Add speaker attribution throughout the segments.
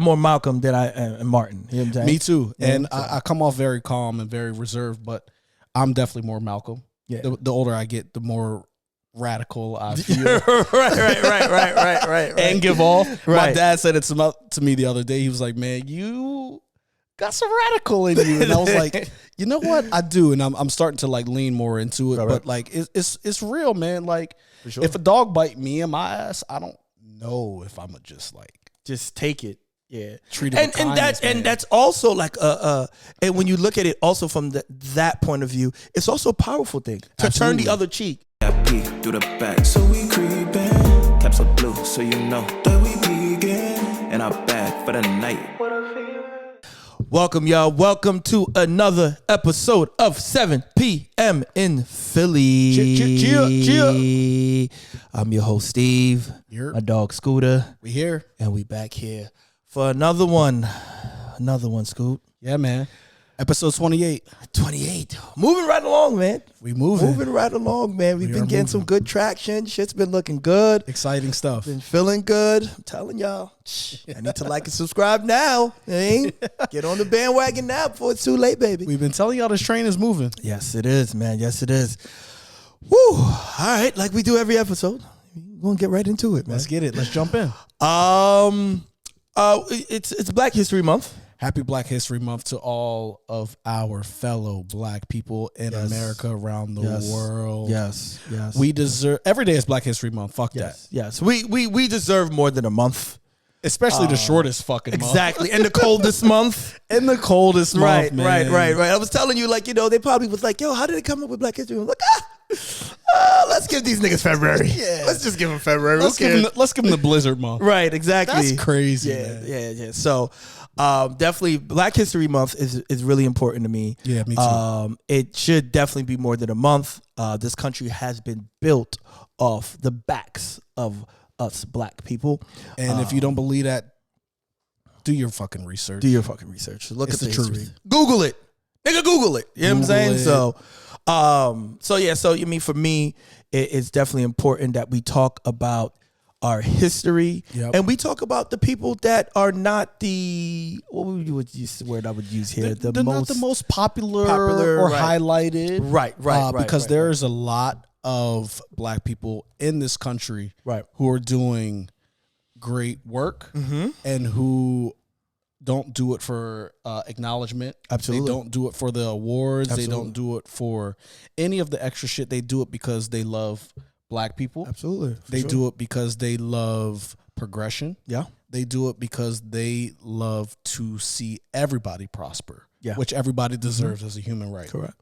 Speaker 1: more Malcolm than I am Martin. You know what I'm saying?
Speaker 2: Me too.
Speaker 1: Yeah,
Speaker 2: And I come off very calm and very reserved, but I'm definitely more Malcolm.
Speaker 1: Yeah.
Speaker 2: The older I get, the more radical I feel.
Speaker 1: right.
Speaker 2: And give off.
Speaker 1: Right.
Speaker 2: My dad said it to me the other day. He was like, "Man, you got some radical in you," and I was like, "You know what? I do," and I'm starting to like lean more into it.
Speaker 1: Right.
Speaker 2: But like, it's real, man. Like,
Speaker 1: For sure.
Speaker 2: if a dog bite me in my ass, I don't know if I'm just like
Speaker 1: Just take it. Yeah.
Speaker 2: treat it with kindness, man.
Speaker 1: that's also like and when you look at it also from that point of view, it's also a powerful thing to turn the other cheek.
Speaker 3: I peek through the back, so we creepin'. Caps are blue, so you know that we begin. And I'm back for the night.
Speaker 1: Welcome, y'all. Welcome to another episode of 7 p.m. in Philly.
Speaker 2: Cheer.
Speaker 1: I'm your host, Steve.
Speaker 2: Yep.
Speaker 1: My dog, Scooter.
Speaker 2: We here.
Speaker 1: And we back here for another one. Another one, Scoot.
Speaker 2: Yeah, man. Episode 28.
Speaker 1: 28. Moving right along, man.
Speaker 2: We moving.
Speaker 1: Moving right along, man. We've
Speaker 2: We
Speaker 1: been
Speaker 2: are
Speaker 1: getting
Speaker 2: moving.
Speaker 1: some good traction. Shit's been looking good.
Speaker 2: Exciting stuff.
Speaker 1: Been feeling good. I'm telling y'all. I need to like and subscribe now. Get on the bandwagon now before it's too late, baby.
Speaker 2: We've been telling y'all this train is moving.
Speaker 1: Yes, it is, man. Yes, it is. Woo. All right, like we do every episode. We're gonna get right into it, man.
Speaker 2: Let's get it. Let's jump in.
Speaker 1: It's Black History Month.
Speaker 2: Happy Black History Month to all of our fellow Black people in
Speaker 1: Yes.
Speaker 2: America, around the
Speaker 1: Yes.
Speaker 2: world.
Speaker 1: Yes.
Speaker 2: We deserve, every day is Black History Month. Fuck
Speaker 1: Yes.
Speaker 2: that.
Speaker 1: Yes. We deserve more than a month.
Speaker 2: Especially the shortest fucking month.
Speaker 1: Exactly. And the coldest month.
Speaker 2: In the coldest month, man.
Speaker 1: Right. I was telling you, like, they probably was like, yo, how did they come up with Black History Month? Like, let's give these niggas February.
Speaker 2: Yeah.
Speaker 1: Let's just give them February.
Speaker 2: Let's give them the Blizzard month.
Speaker 1: Right, exactly.
Speaker 2: That's crazy,
Speaker 1: Yeah,
Speaker 2: man.
Speaker 1: yeah. So, definitely, Black History Month is really important to me.
Speaker 2: Yeah, me too.
Speaker 1: It should definitely be more than a month. This country has been built off the backs of us Black people.
Speaker 2: And if you don't believe that, do your fucking research.
Speaker 1: Do your fucking research. Look
Speaker 2: It's
Speaker 1: at
Speaker 2: the
Speaker 1: history.
Speaker 2: truth.
Speaker 1: Google it. Nigga, Google it. You know what I'm saying?
Speaker 2: Google it.
Speaker 1: So you mean for me, it's definitely important that we talk about our history,
Speaker 2: Yep.
Speaker 1: and we talk about the people that are not the word I would use here.
Speaker 2: They're not the most popular or
Speaker 1: right.
Speaker 2: highlighted.
Speaker 1: Right.
Speaker 2: Because there's a lot of Black people in this country
Speaker 1: Right.
Speaker 2: who are doing great work and who don't do it for acknowledgement.
Speaker 1: Absolutely.
Speaker 2: They don't do it for the awards.
Speaker 1: Absolutely.
Speaker 2: They don't do it for any of the extra shit. They do it because they love Black people.
Speaker 1: Absolutely.
Speaker 2: They do it because they love progression.
Speaker 1: Yeah.
Speaker 2: They do it because they love to see everybody prosper.
Speaker 1: Yeah.
Speaker 2: Which everybody deserves as a human right.
Speaker 1: Correct.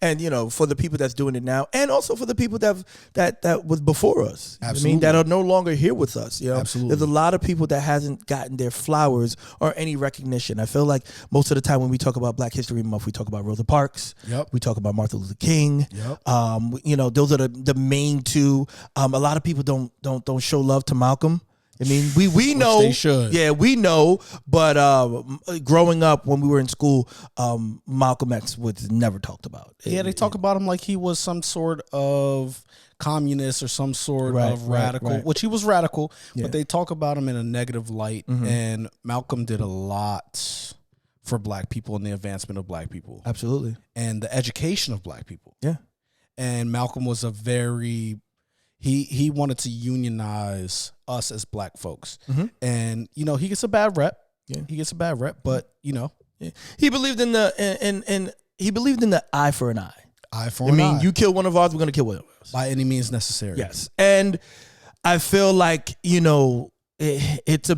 Speaker 1: And for the people that's doing it now, and also for the people that was before us,
Speaker 2: Absolutely.
Speaker 1: I mean, that are no longer here with us.
Speaker 2: Absolutely.
Speaker 1: There's a lot of people that hasn't gotten their flowers or any recognition. I feel like most of the time when we talk about Black History Month, we talk about Rosa Parks.
Speaker 2: Yep.
Speaker 1: We talk about Martin Luther King.
Speaker 2: Yep.
Speaker 1: Those are the main two. A lot of people don't show love to Malcolm. I mean, we know
Speaker 2: they should.
Speaker 1: Yeah, we know. But growing up when we were in school, Malcolm X was never talked about.
Speaker 2: Yeah, they talk about him like he was some sort of communist or some sort of radical, which he was radical, but they talk about him in a negative light. And Malcolm did a lot for Black people and the advancement of Black people.
Speaker 1: Absolutely.
Speaker 2: And the education of Black people.
Speaker 1: Yeah.
Speaker 2: And Malcolm was a very... He wanted to unionize us as Black folks. And, he gets a bad rep.
Speaker 1: Yeah.
Speaker 2: He gets a bad rep, but,
Speaker 1: Yeah. He believed in he believed in the eye for an eye.
Speaker 2: eye for an eye.
Speaker 1: You kill one of ours, we're going to kill one of ours.
Speaker 2: By any means necessary.
Speaker 1: Yes. And I feel like, it's a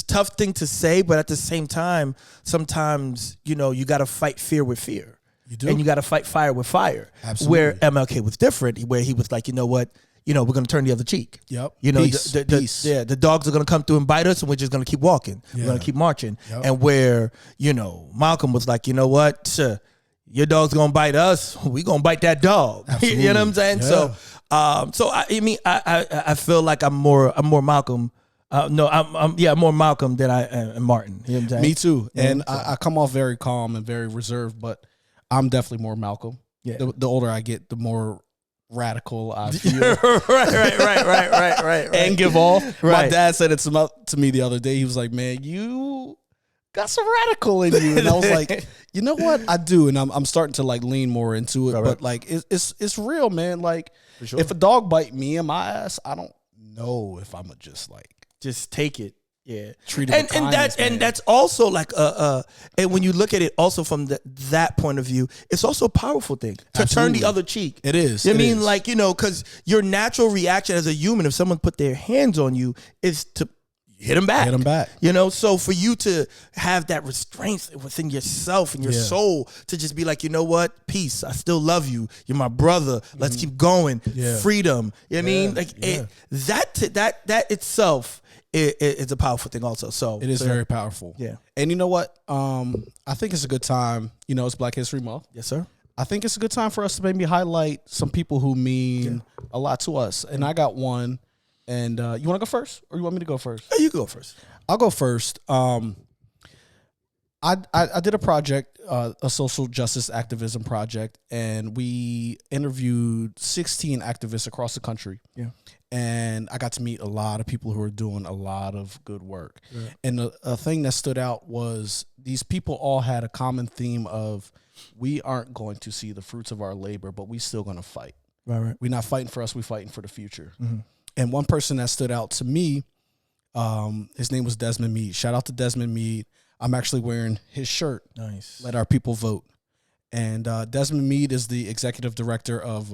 Speaker 1: tough thing to say, but at the same time, sometimes, you got to fight fear with fear.
Speaker 2: You do.
Speaker 1: And you got to fight fire with fire.
Speaker 2: Absolutely.
Speaker 1: Where MLK was different, where he was like, you know what? We're going to turn the other cheek.
Speaker 2: Yep.
Speaker 1: Peace.
Speaker 2: Peace.
Speaker 1: The dogs are going to come through and bite us, and we're just going to keep walking.
Speaker 2: Yeah.
Speaker 1: We're going to keep marching.
Speaker 2: Yep.
Speaker 1: And where, Malcolm was like, you know what? Your dog's going to bite us. We going to bite that dog.
Speaker 2: Absolutely.
Speaker 1: You know what I'm saying?
Speaker 2: Yeah.
Speaker 1: So I feel like I'm more Malcolm. I'm more Malcolm than I am Martin. You know what I'm saying?
Speaker 2: Me too.
Speaker 1: Yeah.
Speaker 2: And I come off very calm and very reserved, but I'm definitely more Malcolm.
Speaker 1: Yeah.
Speaker 2: The older I get, the more radical I feel.
Speaker 1: right.
Speaker 2: And give off.
Speaker 1: Right.
Speaker 2: My dad said it to me the other day. He was like, man, you got some radical in you. And I was like, you know what? I do. And I'm starting to like lean more into it.
Speaker 1: Right,
Speaker 2: but like, it's real, man. Like,
Speaker 1: sure.
Speaker 2: If a dog bite me in my ass, I don't know if I'm
Speaker 1: just take it. Yeah,
Speaker 2: treat it with kindness,
Speaker 1: and that's also like and when you look at it also from that point of view, it's also a powerful thing to turn the other cheek.
Speaker 2: It is.
Speaker 1: I mean, like, because your natural reaction as a human, if someone put their hands on you, is to hit them back. So for you to have that restraint within yourself and your soul to just be like, you know what, peace, I still love you, you're my brother, let's keep going, freedom. You know what I mean? Like that itself. It's a powerful thing also. So
Speaker 2: it is very powerful.
Speaker 1: Yeah.
Speaker 2: And you know what? I think it's a good time. It's Black History Month.
Speaker 1: Yes, sir.
Speaker 2: I think it's a good time for us to maybe highlight some people who mean a lot to us. And I got one. And you want to go first, or you want me to go first?
Speaker 1: You go first.
Speaker 2: I'll go first. I did a project, a social justice activism project, and we interviewed 16 activists across the country.
Speaker 1: Yeah.
Speaker 2: And I got to meet a lot of people who are doing a lot of good work. Yeah. And a thing that stood out was these people all had a common theme of, we aren't going to see the fruits of our labor, but we still going to fight.
Speaker 1: Right.
Speaker 2: We're not fighting for us, we're fighting for the future.
Speaker 1: Mm-hmm.
Speaker 2: And one person that stood out to me, his name was Desmond Meade. Shout out to Desmond Meade. I'm actually wearing his shirt.
Speaker 1: Nice.
Speaker 2: Let our people vote. And Desmond Meade is the executive director of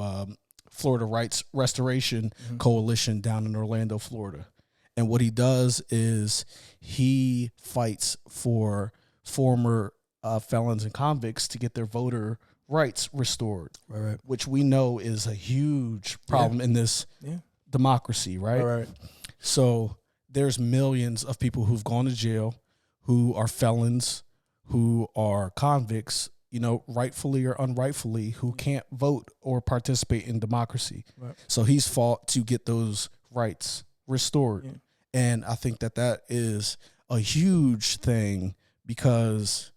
Speaker 2: Florida Rights Restoration Coalition down in Orlando, Florida. And what he does is he fights for former felons and convicts to get their voter rights restored,
Speaker 1: right.
Speaker 2: Which we know is a huge problem in this democracy, right? So there's millions of people who've gone to jail, who are felons, who are convicts, rightfully or unrightfully, who can't vote or participate in democracy. Right. So he's fought to get those rights restored. Yeah. And I think that is a huge thing, because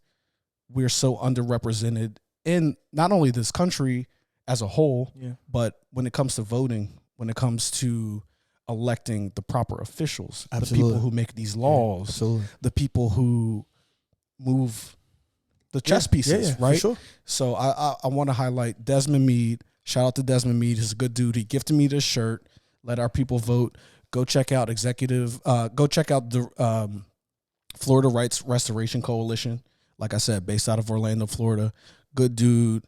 Speaker 2: we're so underrepresented in not only this country as a whole, but when it comes to voting, when it comes to electing the proper officials, the people who make these laws, the people who move the chess pieces, right?
Speaker 1: For sure.
Speaker 2: So I want to highlight Desmond Meade. Shout out to Desmond Meade. He's a good dude. He gifted me this shirt. Let our people vote. Go check out the Florida Rights Restoration Coalition. Like I said, based out of Orlando, Florida. Good dude.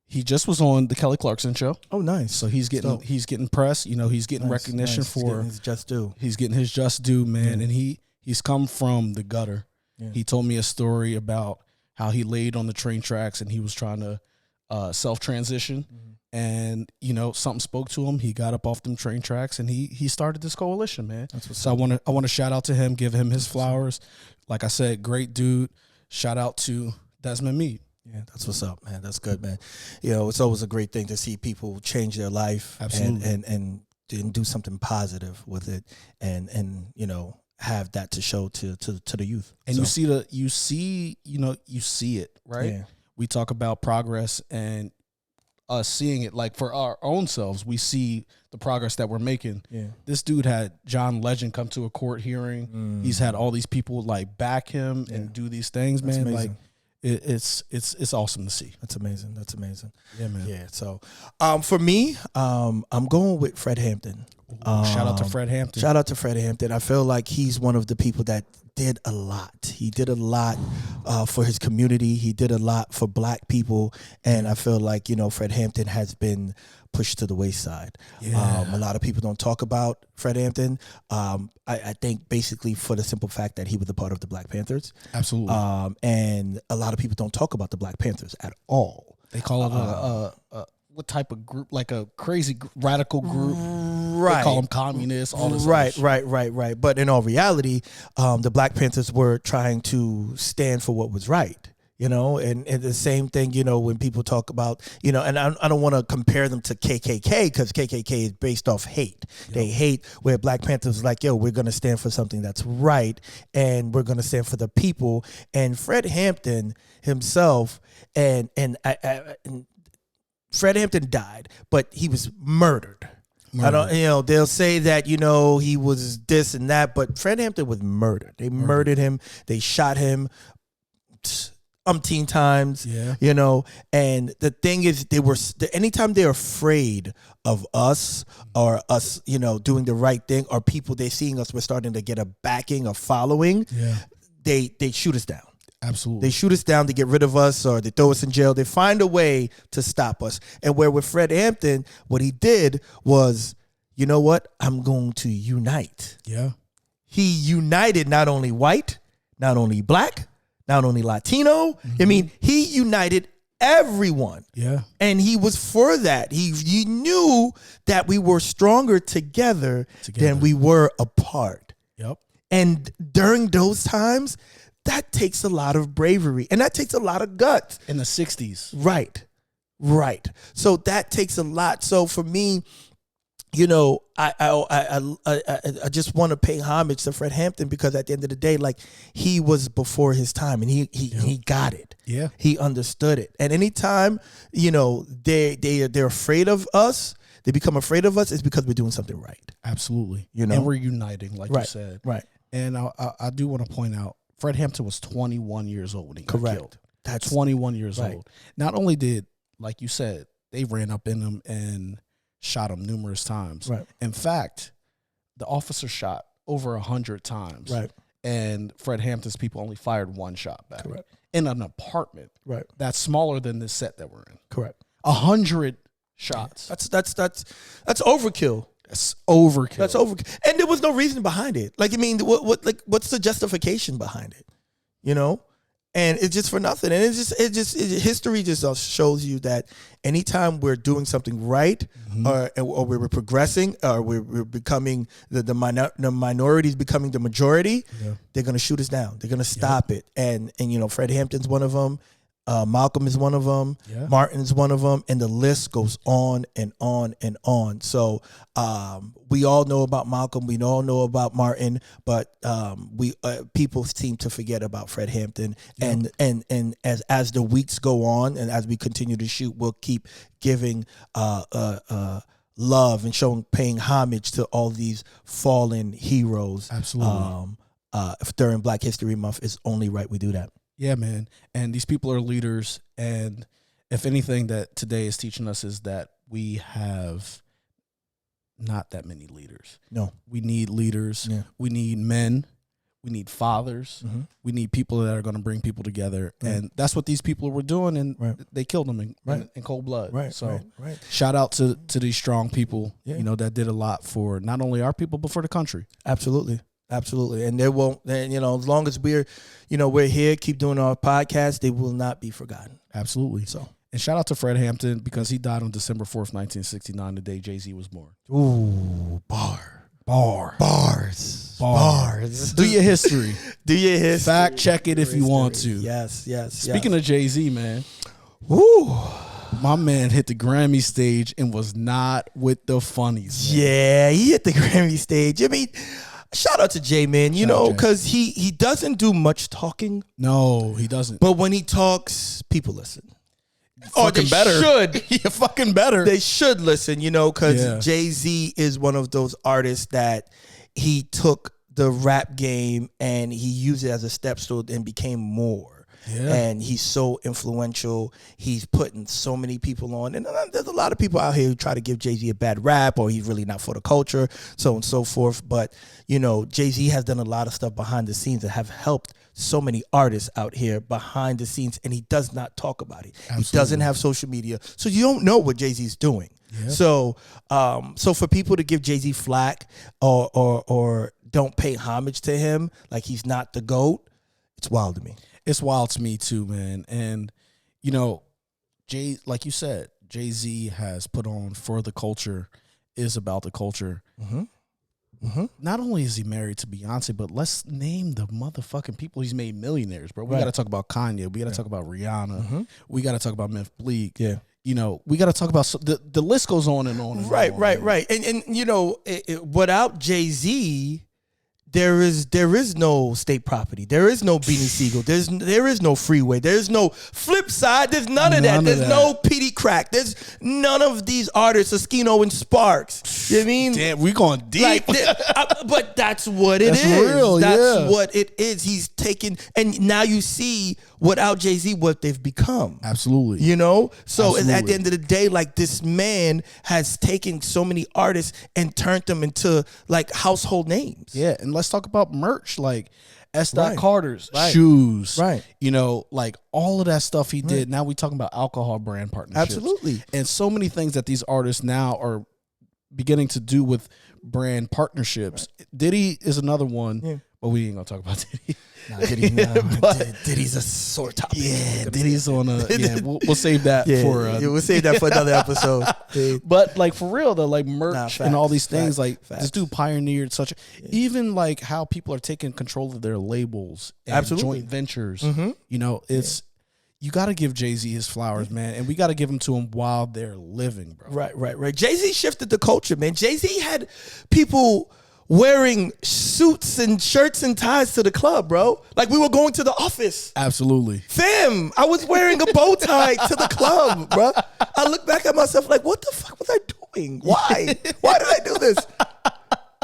Speaker 2: He just was on the Kelly Clarkson show.
Speaker 1: Oh, nice.
Speaker 2: So he's getting press. He's getting recognition for
Speaker 1: his just due.
Speaker 2: He's getting his just due, man. And he's come from the gutter. Yeah. He told me a story about how he laid on the train tracks and he was trying to self-transition. And, something spoke to him. He got up off them train tracks and he started this coalition, man. So I want to shout out to him, give him his flowers. Like I said, great dude. Shout out to Desmond Meade.
Speaker 1: Yeah, that's what's up, man. That's good, man. It's always a great thing to see people change their life.
Speaker 2: Absolutely.
Speaker 1: And do something positive with it, and have that to show to the youth.
Speaker 2: And you see it, right?
Speaker 1: Yeah.
Speaker 2: We talk about progress and us seeing it, like for our own selves, we see the progress that we're making.
Speaker 1: Yeah.
Speaker 2: This dude had John Legend come to a court hearing. He's had all these people like back him and do these things, man.
Speaker 1: Amazing.
Speaker 2: Like it's awesome to see.
Speaker 1: That's amazing.
Speaker 2: Yeah, man.
Speaker 1: Yeah. So, for me, I'm going with Fred Hampton.
Speaker 2: Shout out to Fred Hampton.
Speaker 1: Shout out to Fred Hampton. I feel like he's one of the people that did a lot. He did a lot for his community. He did a lot for Black people, and I feel like Fred Hampton has been pushed to the wayside.
Speaker 2: Yeah.
Speaker 1: A lot of people don't talk about Fred Hampton. I think basically for the simple fact that he was a part of the Black Panthers.
Speaker 2: Absolutely.
Speaker 1: And a lot of people don't talk about the Black Panthers at all.
Speaker 2: They call it what type of group? Like a crazy radical group.
Speaker 1: Right.
Speaker 2: They call them communists. All this.
Speaker 1: Right. But in all reality, the Black Panthers were trying to stand for what was right. And the same thing, when people talk about, and I don't want to compare them to KKK, because KKK is based off hate. Yep. They hate, where Black Panthers is like, we're going to stand for something that's right, and we're going to stand for the people. And Fred Hampton himself, and Fred Hampton died, but he was murdered. I don't, they'll say that, he was this and that, but Fred Hampton was murdered. They murdered him. They shot him umpteen times, and the thing is, anytime they're afraid of us or us, doing the right thing, or people they're seeing us, we're starting to get a backing, a following, they shoot us down.
Speaker 2: Absolutely.
Speaker 1: They shoot us down to get rid of us, or they throw us in jail. They find a way to stop us. And where with Fred Hampton, what he did was, you know what? I'm going to unite.
Speaker 2: Yeah.
Speaker 1: He united not only white, not only black, not only Latino. Mm-hmm. I mean, he united everyone.
Speaker 2: Yeah.
Speaker 1: And he was for that. He knew that we were stronger together than we were apart.
Speaker 2: Yep.
Speaker 1: And during those times, that takes a lot of bravery, and that takes a lot of guts.
Speaker 2: In the 60s.
Speaker 1: Right. So that takes a lot. So for me, I just want to pay homage to Fred Hampton, because at the end of the day, like, he was before his time, and he got it.
Speaker 2: Yeah.
Speaker 1: He understood it. And anytime, they're afraid of us, they become afraid of us, it's because we're doing something right.
Speaker 2: Absolutely. And we're uniting, like you said.
Speaker 1: Right.
Speaker 2: And I do want to point out, Fred Hampton was 21 years old when he got killed.
Speaker 1: That's
Speaker 2: 21 years old. Not only did, like you said, they ran up in him and shot him numerous times.
Speaker 1: Right.
Speaker 2: In fact, the officer shot over 100 times.
Speaker 1: Right.
Speaker 2: And Fred Hampton's people only fired one shot back.
Speaker 1: Correct.
Speaker 2: In an apartment.
Speaker 1: Right.
Speaker 2: That's smaller than this set that we're in.
Speaker 1: Correct.
Speaker 2: 100 shots.
Speaker 1: That's overkill.
Speaker 2: That's overkill.
Speaker 1: That's overkill. And there was no reason behind it. Like, I mean, what's the justification behind it? And it's just for nothing. And history just shows you that anytime we're doing something right, or we're progressing, or we're becoming the minorities becoming the majority, they're going to shoot us down. They're going to stop it. And Fred Hampton's one of them. Malcolm is one of them. Yeah. Martin is one of them, and the list goes on and on and on. So we all know about Malcolm. We all know about Martin, but people seem to forget about Fred Hampton. Yeah. And as the weeks go on, and as we continue to shoot, we'll keep giving love and paying homage to all these fallen heroes.
Speaker 2: Absolutely.
Speaker 1: During Black History Month, it's only right we do that.
Speaker 2: Yeah, man. And these people are leaders. And if anything that today is teaching us is that we have not that many leaders.
Speaker 1: No.
Speaker 2: We need leaders.
Speaker 1: Yeah.
Speaker 2: We need men. We need fathers.
Speaker 1: Mm-hmm.
Speaker 2: We need people that are going to bring people together. Right. And that's what these people were doing. And they killed them in cold blood.
Speaker 1: Right.
Speaker 2: So shout out to these strong people, that did a lot for not only our people, but for the country.
Speaker 1: Absolutely. And they won't, as long as we're here, keep doing our podcast, they will not be forgotten.
Speaker 2: Absolutely. So, and shout out to Fred Hampton, because he died on December 4th, 1969, the day Jay-Z was born.
Speaker 1: Ooh, bars.
Speaker 2: Do your history.
Speaker 1: Fact
Speaker 2: check it if you want to.
Speaker 1: Yes.
Speaker 2: Speaking of Jay-Z, man.
Speaker 1: Woo.
Speaker 2: My man hit the Grammy stage and was not with the funnies. Man.
Speaker 1: Yeah, he hit the Grammy stage. I mean, shout out to Jay, man, because he doesn't do much talking.
Speaker 2: No, he doesn't.
Speaker 1: But when he talks, people listen.
Speaker 2: Fucking better.
Speaker 1: Should.
Speaker 2: You're fucking better.
Speaker 1: They should listen, because Jay-Z is one of those artists that he took the rap game and he used it as a stepstool and became more. Yeah. And he's so influential. He's putting so many people on. And there's a lot of people out here who try to give Jay-Z a bad rap, or he's really not for the culture, so on and so forth. But, Jay-Z has done a lot of stuff behind the scenes that have helped so many artists out here behind the scenes, and he does not talk about it. Absolutely. He doesn't have social media, so you don't know what Jay-Z's doing. Yeah. So for people to give Jay-Z flack or don't pay homage to him like he's not the GOAT, it's wild to me.
Speaker 2: It's wild to me too, man. And, like you said, Jay-Z has put on for the culture, is about the culture. Mm-hmm. Mm-hmm. Not only is he married to Beyonce, but let's name the motherfucking people he's made millionaires, bro. We got to talk about Kanye. We got to talk about Rihanna. Mm-hmm. We got to talk about Memphis Bleak. Yeah. We got to talk about the list goes on and on. And
Speaker 1: right.
Speaker 2: on,
Speaker 1: And without Jay-Z, there is no state property. There is no Beanie Siegel. There is no Freeway. There's no Flip Side. There's none of that. There's no Petey Crack. There's none of these artists, Eskino and Sparks. You know what I mean?
Speaker 2: Damn, we going deep.
Speaker 1: But that's what it is.
Speaker 2: Real,
Speaker 1: that's what it is. He's taken, and now you see without Jay-Z what they've become.
Speaker 2: Absolutely.
Speaker 1: You know? So
Speaker 2: Absolutely.
Speaker 1: at the end of the day, like, this man has taken so many artists and turned them into like household names.
Speaker 2: Yeah, and let's talk about merch, like S.
Speaker 1: Right.
Speaker 2: Carter's
Speaker 1: Right.
Speaker 2: shoes,
Speaker 1: Right.
Speaker 2: You know, like all of that stuff he did. Now we talking about alcohol brand partnerships,
Speaker 1: Absolutely.
Speaker 2: and so many things that these artists now are beginning to do with brand partnerships. Right. Diddy is another one, but we ain't gonna talk about Diddy.
Speaker 1: Diddy's a sore topic.
Speaker 2: Yeah, Diddy's on a. Yeah, we'll save that for.
Speaker 1: We'll save that for another episode.
Speaker 2: But like for real though, like merch and all these things,
Speaker 1: facts.
Speaker 2: This dude pioneered such. Even like how people are taking control of their labels, and
Speaker 1: Absolutely.
Speaker 2: joint ventures. You know, it's you got to give Jay-Z his flowers, man, and we got to give them to him while they're living, bro.
Speaker 1: Right. Jay-Z shifted the culture, man. Jay-Z had people wearing suits and shirts and ties to the club, bro. Like we were going to the office.
Speaker 2: Absolutely.
Speaker 1: Fam, I was wearing a bow tie to the club, bro. I look back at myself like, what the fuck was I doing? Why? Why did I do this?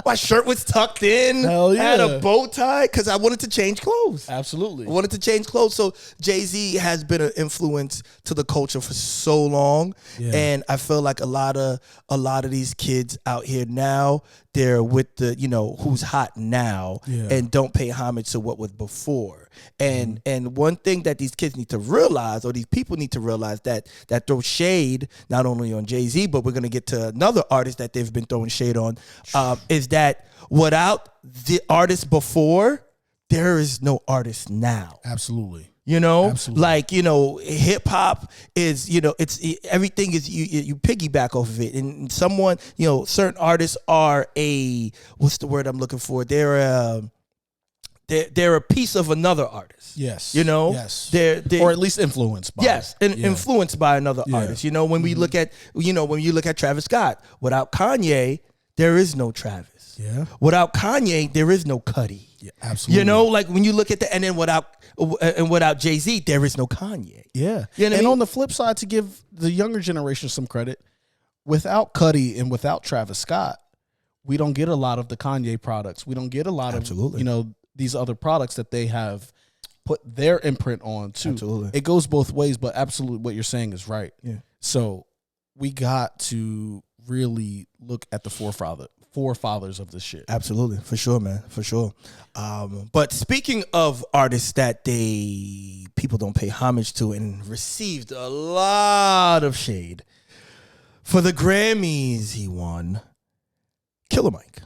Speaker 1: My shirt was tucked in.
Speaker 2: Hell yeah.
Speaker 1: I had a bow tie because I wanted to change clothes.
Speaker 2: Absolutely.
Speaker 1: I wanted to change clothes. So Jay-Z has been an influence to the culture for so long. Yeah. And I feel like a lot of these kids out here now, they're with the, who's hot now and don't pay homage to what was before. And one thing that these kids need to realize, or these people need to realize that throw shade not only on Jay-Z, but we're going to get to another artist that they've been throwing shade on, is that without the artist before, there is no artist now.
Speaker 2: Absolutely.
Speaker 1: Absolutely. Like, hip hop is, it's everything is you piggyback off of it. And someone, certain artists are what's the word I'm looking for? They're a piece of another artist.
Speaker 2: Yes.
Speaker 1: Yes.
Speaker 2: They're or at least influenced by.
Speaker 1: Yes, influenced by another artist. When we look at, when you look at Travis Scott, without Kanye, there is no Travis.
Speaker 2: Yeah.
Speaker 1: Without Kanye, there is no Cudi.
Speaker 2: Yeah, absolutely.
Speaker 1: Like when you look at and then without Jay-Z, there is no Kanye.
Speaker 2: Yeah.
Speaker 1: And
Speaker 2: on the flip side, to give the younger generation some credit, without Cudi and without Travis Scott, we don't get a lot of the Kanye products. We don't get a lot of, these other products that they have put their imprint on too.
Speaker 1: Absolutely.
Speaker 2: It goes both ways, but absolutely what you're saying is right.
Speaker 1: Yeah.
Speaker 2: So we got to really look at the forefathers of this shit.
Speaker 1: Absolutely. For sure, man. For sure. But speaking of artists that people don't pay homage to and received a lot of shade, for the Grammys he won, Killer Mike.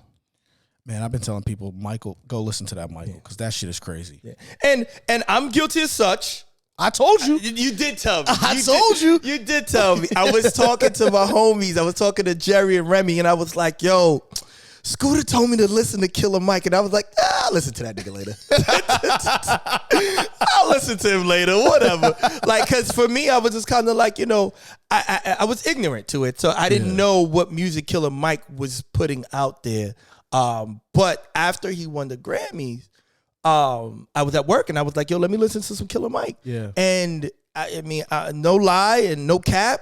Speaker 2: Man, I've been telling people, Michael, go listen to that Michael, because that shit is crazy.
Speaker 1: Yeah. And I'm guilty as such.
Speaker 2: I told you.
Speaker 1: You did tell me.
Speaker 2: I told you.
Speaker 1: You did tell me. I was talking to my homies. I was talking to Jerry and Remy, and I was like, yo, Scooter told me to listen to Killer Mike, and I was like, I'll listen to that nigga later. I'll listen to him later, whatever. Like, because for me, I was just kind of like, I was ignorant to it, so I didn't know what music Killer Mike was putting out there. But after he won the Grammys, I was at work and I was like, yo, let me listen to some Killer Mike.
Speaker 2: Yeah.
Speaker 1: And I mean, no lie and no cap,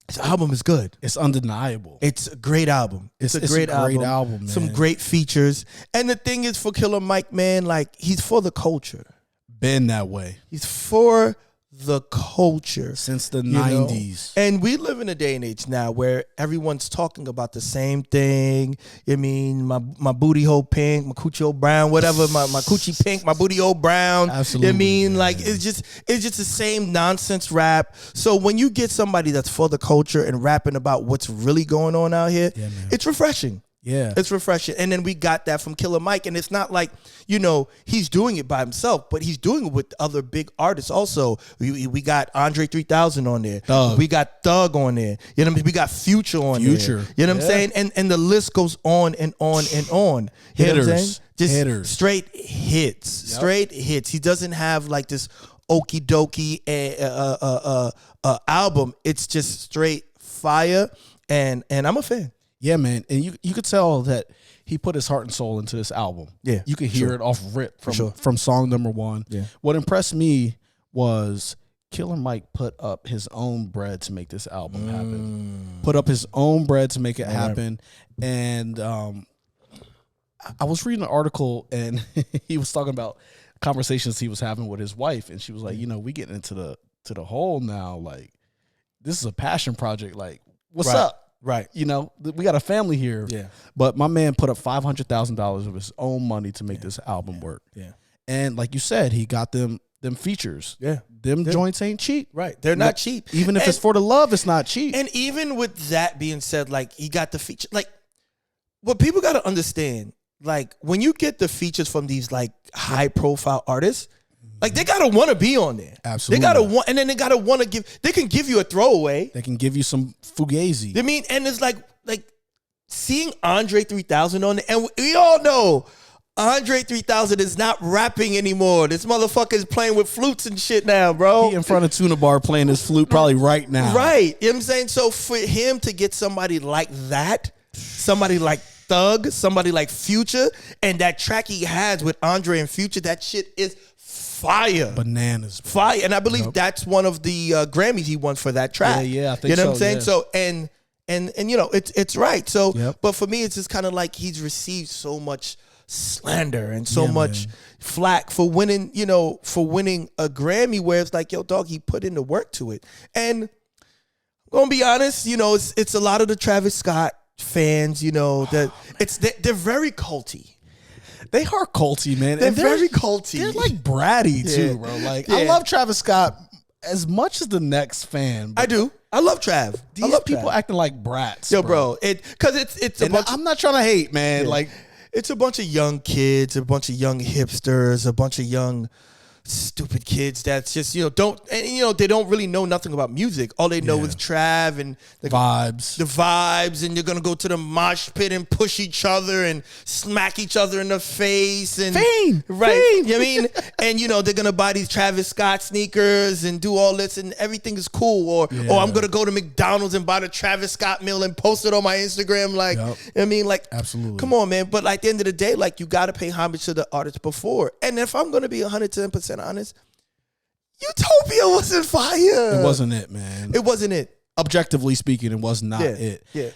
Speaker 1: this album is good.
Speaker 2: It's undeniable.
Speaker 1: It's a great album. It's a great album, man. Some great features. And the thing is, for Killer Mike, man, like, he's for the culture.
Speaker 2: Been that way.
Speaker 1: He's for the culture
Speaker 2: since the 90s.
Speaker 1: And we live in a day and age now where everyone's talking about the same thing. I mean, my booty hole pink, my coochie hole brown, whatever, my coochie pink, my booty hole brown.
Speaker 2: Absolutely.
Speaker 1: I mean, like, it's just the same nonsense rap. So when you get somebody that's for the culture and rapping about what's really going on out here, it's refreshing.
Speaker 2: Yeah.
Speaker 1: It's refreshing. And then we got that from Killer Mike. And it's not like, he's doing it by himself, but he's doing it with other big artists also. We got Andre 3000 on there.
Speaker 2: Thug.
Speaker 1: We got Thug on there. You know what I mean? We got Future on there. You know what I'm saying? And the list goes on and on and on. You know what I'm saying? Just
Speaker 2: hitters.
Speaker 1: Straight hits. Yep. Straight hits. He doesn't have like this okie dokie album. It's just straight fire. And I'm a fan.
Speaker 2: Yeah, man. And you could tell that he put his heart and soul into this album.
Speaker 1: Yeah,
Speaker 2: you could hear it off rip from song number one.
Speaker 1: Yeah.
Speaker 2: What impressed me was Killer Mike put up his own bread to make this album happen. Put up his own bread to make it happen. And I was reading an article, and he was talking about conversations he was having with his wife, and she was like, you know, we getting into the hole now. Like, this is a passion project. Like, what's up?
Speaker 1: Right.
Speaker 2: You know, we got a family here.
Speaker 1: Yeah.
Speaker 2: But my man put up $500,000 of his own money to make this album work.
Speaker 1: Yeah.
Speaker 2: And like you said, he got them features.
Speaker 1: Yeah.
Speaker 2: Them joints ain't cheap.
Speaker 1: Right. They're not cheap.
Speaker 2: Even if it's for the love, it's not cheap.
Speaker 1: And even with that being said, like, he got the feature. Like, what people got to understand, like, when you get the features from these, like, high-profile artists, like, they got to want to be on there.
Speaker 2: Absolutely.
Speaker 1: They got to want, and then they got to want to give, they can give you a throwaway.
Speaker 2: They can give you some fugazi.
Speaker 1: I mean, and it's like seeing Andre 3000 on there, and we all know Andre 3000 is not rapping anymore. This motherfucker is playing with flutes and shit now, bro.
Speaker 2: He in front of Tuna Bar playing his flute probably right now.
Speaker 1: Right. You know what I'm saying? So for him to get somebody like that, somebody like Thug, somebody like Future, and that track he has with Andre and Future, that shit is fire.
Speaker 2: Bananas.
Speaker 1: Fire. And I believe that's one of the Grammys he won for that track.
Speaker 2: Yeah, I think so.
Speaker 1: You know what I'm saying?
Speaker 2: Yeah.
Speaker 1: So, and you know, it's right. So, but for me, it's just kind of like he's received so much slander and so much flack for winning, you know, for winning a Grammy, where it's like, yo, dog, he put in the work to it. And I'm gonna be honest, you know, it's a lot of the Travis Scott fans, you know, that they're very culty.
Speaker 2: They are culty, man.
Speaker 1: They're very culty.
Speaker 2: They're like bratty too, bro. Like, I love Travis Scott as much as the next fan.
Speaker 1: I do. I love Trav.
Speaker 2: These people acting like brats,
Speaker 1: yo, bro. Because it's a bunch.
Speaker 2: I'm not trying to hate, man. Like,
Speaker 1: it's a bunch of young kids, a bunch of young hipsters, a bunch of young stupid kids that's just, you know, they don't really know nothing about music. All they know is Trav and the vibes, and you're gonna go to the mosh pit and push each other and smack each other in the face and
Speaker 2: Fame.
Speaker 1: Right. You know what I mean? And you know, they're gonna buy these Travis Scott sneakers and do all this, and everything is cool. Or I'm gonna go to McDonald's and buy the Travis Scott meal and post it on my Instagram. Like, you know what I mean? Like, absolutely. Come on, man. But like, at the end of the day, like, you gotta pay homage to the artist before. And if I'm gonna be 110% honest, Utopia wasn't fire.
Speaker 2: It wasn't it, man.
Speaker 1: It wasn't it.
Speaker 2: Objectively speaking, it was not it.
Speaker 1: Yeah.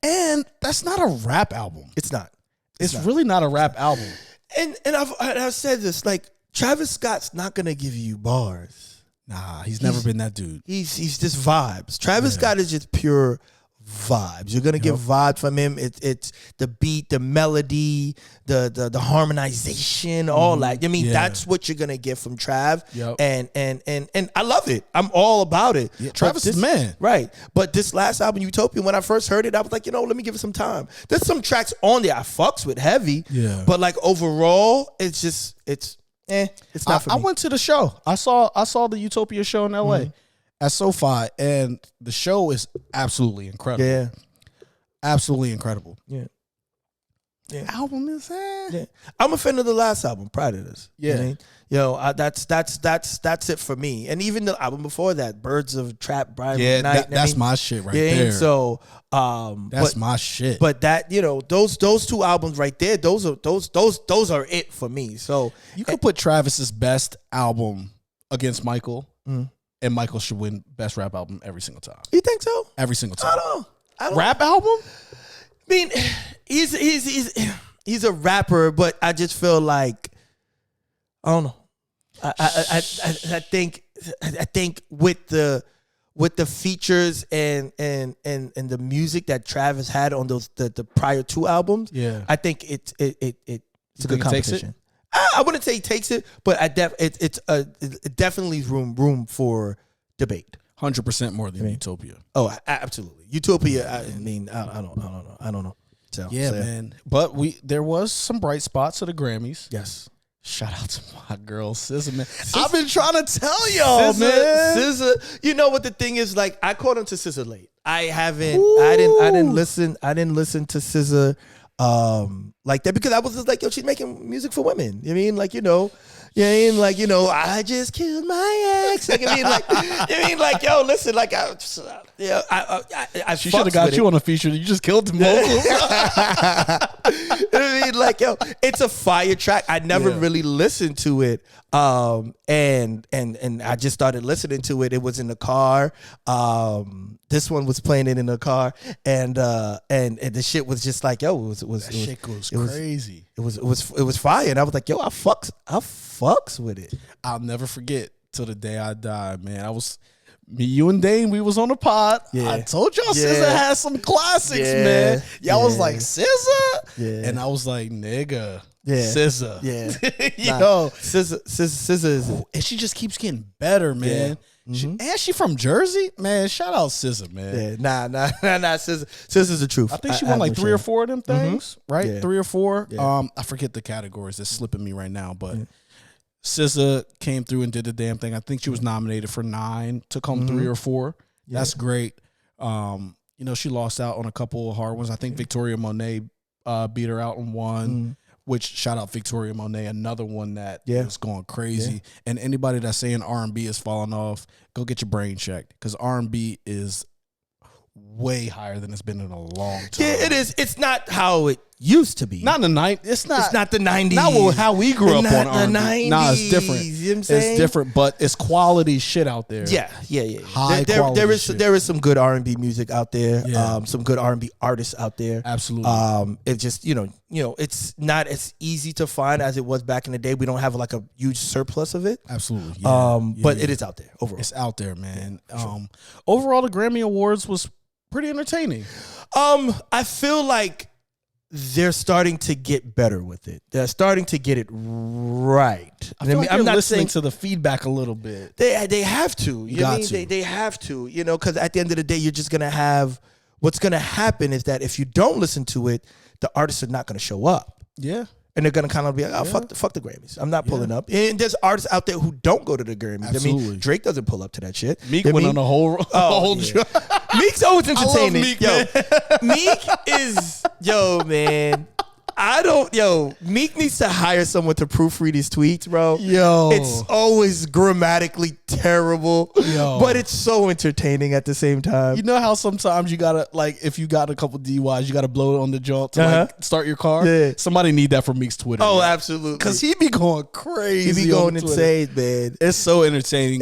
Speaker 2: And that's not a rap album.
Speaker 1: It's not.
Speaker 2: It's really not a rap album.
Speaker 1: And I've said this, like, Travis Scott's not gonna give you bars.
Speaker 2: Nah, he's never been that dude.
Speaker 1: He's just vibes. Travis Scott is just pure vibes. You're gonna get vibes from him. It's the beat, the melody, the harmonization, all that. I mean, that's what you're gonna get from Trav. And I love it. I'm all about it.
Speaker 2: Travis is the man.
Speaker 1: Right. But this last album, Utopia, when I first heard it, I was like, you know, let me give it some time. There's some tracks on there I fucks with heavy. Yeah. But like, overall, it's not for me.
Speaker 2: I went to the show. I saw the Utopia show in LA. At SoFi, and the show is absolutely incredible.
Speaker 1: Yeah.
Speaker 2: Absolutely incredible.
Speaker 1: Yeah.
Speaker 2: The album is
Speaker 1: I'm a fan of the last album, Predators.
Speaker 2: Yeah.
Speaker 1: You know, that's it for me. And even the album before that, Birds of Trap, Brian McKnight.
Speaker 2: That's my shit right there.
Speaker 1: So
Speaker 2: that's my shit.
Speaker 1: But that, you know, those two albums right there, those are it for me. So
Speaker 2: you could put Travis's best album against Michael. And Michael should win best rap album every single time.
Speaker 1: You think so?
Speaker 2: Every single time.
Speaker 1: I don't
Speaker 2: rap album?
Speaker 1: I mean, he's a rapper, but I just feel like, I don't know. I think with the features and the music that Travis had on those the prior two albums, I think it's a good competition. I wouldn't say he takes it, but it definitely is room for debate.
Speaker 2: 100% more than Utopia.
Speaker 1: Oh, absolutely. Utopia. I mean, I don't know. So,
Speaker 2: man. But there was some bright spots at the Grammys.
Speaker 1: Yes.
Speaker 2: Shout out to my girl SZA, man. I've been trying to tell y'all, man.
Speaker 1: SZA. You know what the thing is? Like, I caught on to SZA late. I didn't listen to SZA like that, because I was just like, yo, she's making music for women. You know what I mean? Like, you know, You know, like, you know, I just killed my ex. Like, I mean, like, yo, listen, like, I
Speaker 2: she should have got you on a feature. You just killed the vocals.
Speaker 1: I mean, like, yo, it's a fire track. I never really listened to it, and I just started listening to it. It was in the car. This one was playing it in the car, and the shit was just like, yo, it was
Speaker 2: crazy.
Speaker 1: It was fire, and I was like, yo, I fucks with it.
Speaker 2: I'll never forget till the day I die, man. Me, you, and Dane, we was on the pod. Yeah. I told y'all SZA has some classics, man. Y'all was like, SZA? Yeah. And I was like, nigga, SZA.
Speaker 1: Yeah. Yo, SZA is,
Speaker 2: and she just keeps getting better, man. Yeah. And she from Jersey? Man, shout out SZA, man.
Speaker 1: Yeah, nah, SZA's the truth.
Speaker 2: I think she won like 3 or 4 of them things, right? Yeah. 3 or 4. Yeah. I forget the categories. It's slipping me right now, but SZA came through and did the damn thing. I think she was nominated for 9, took home 3 or 4. Yeah. That's great. You know, she lost out on a couple of hard ones. I think Victoria Monet beat her out on one. Which, shout out Victoria Monet, another one that is going crazy. Yeah. And anybody that's saying R&B is falling off, go get your brain checked, because R&B is way higher than it's been in a long time.
Speaker 1: Yeah, it is. It's not how it used to be.
Speaker 2: Not in the 90s. It's not
Speaker 1: the 90s.
Speaker 2: Not how we grew up on R&B.
Speaker 1: The 90s.
Speaker 2: Nah, it's different.
Speaker 1: You know what I'm saying?
Speaker 2: It's different, but it's quality shit out there.
Speaker 1: Yeah.
Speaker 2: High quality shit.
Speaker 1: There is some good R&B music out there.
Speaker 2: Yeah.
Speaker 1: Some good R&B artists out there.
Speaker 2: Absolutely.
Speaker 1: It just, you know, it's not as easy to find as it was back in the day. We don't have like a huge surplus of it.
Speaker 2: Absolutely.
Speaker 1: But it is out there overall.
Speaker 2: It's out there, man. Sure. Overall, the Grammy Awards was pretty entertaining.
Speaker 1: I feel like they're starting to get better with it. They're starting to get it right.
Speaker 2: I'm not listening to the feedback a little bit.
Speaker 1: They have to. You know what I mean? They have to. You know, because at the end of the day, you're just gonna have. What's gonna happen is that if you don't listen to it, the artists are not gonna show up.
Speaker 2: Yeah.
Speaker 1: And they're gonna kind of be like, fuck the Grammys. I'm not pulling up. And there's artists out there who don't go to the Grammys.
Speaker 2: Absolutely.
Speaker 1: I mean, Drake doesn't pull up to that shit.
Speaker 2: Meek went on a whole
Speaker 1: Meek's always entertaining.
Speaker 2: Meek, man.
Speaker 1: Meek is man. Meek needs to hire someone to proofread his tweets, bro. It's always grammatically terrible, but it's so entertaining at the same time.
Speaker 2: You know how sometimes you gotta, like, if you got a couple DUIs, you gotta blow it on the jaunt to like start your car. Yeah. Somebody need that from Meek's Twitter.
Speaker 1: Oh, man. Absolutely,
Speaker 2: because he be going crazy.
Speaker 1: He be going insane, man.
Speaker 2: It's so entertaining,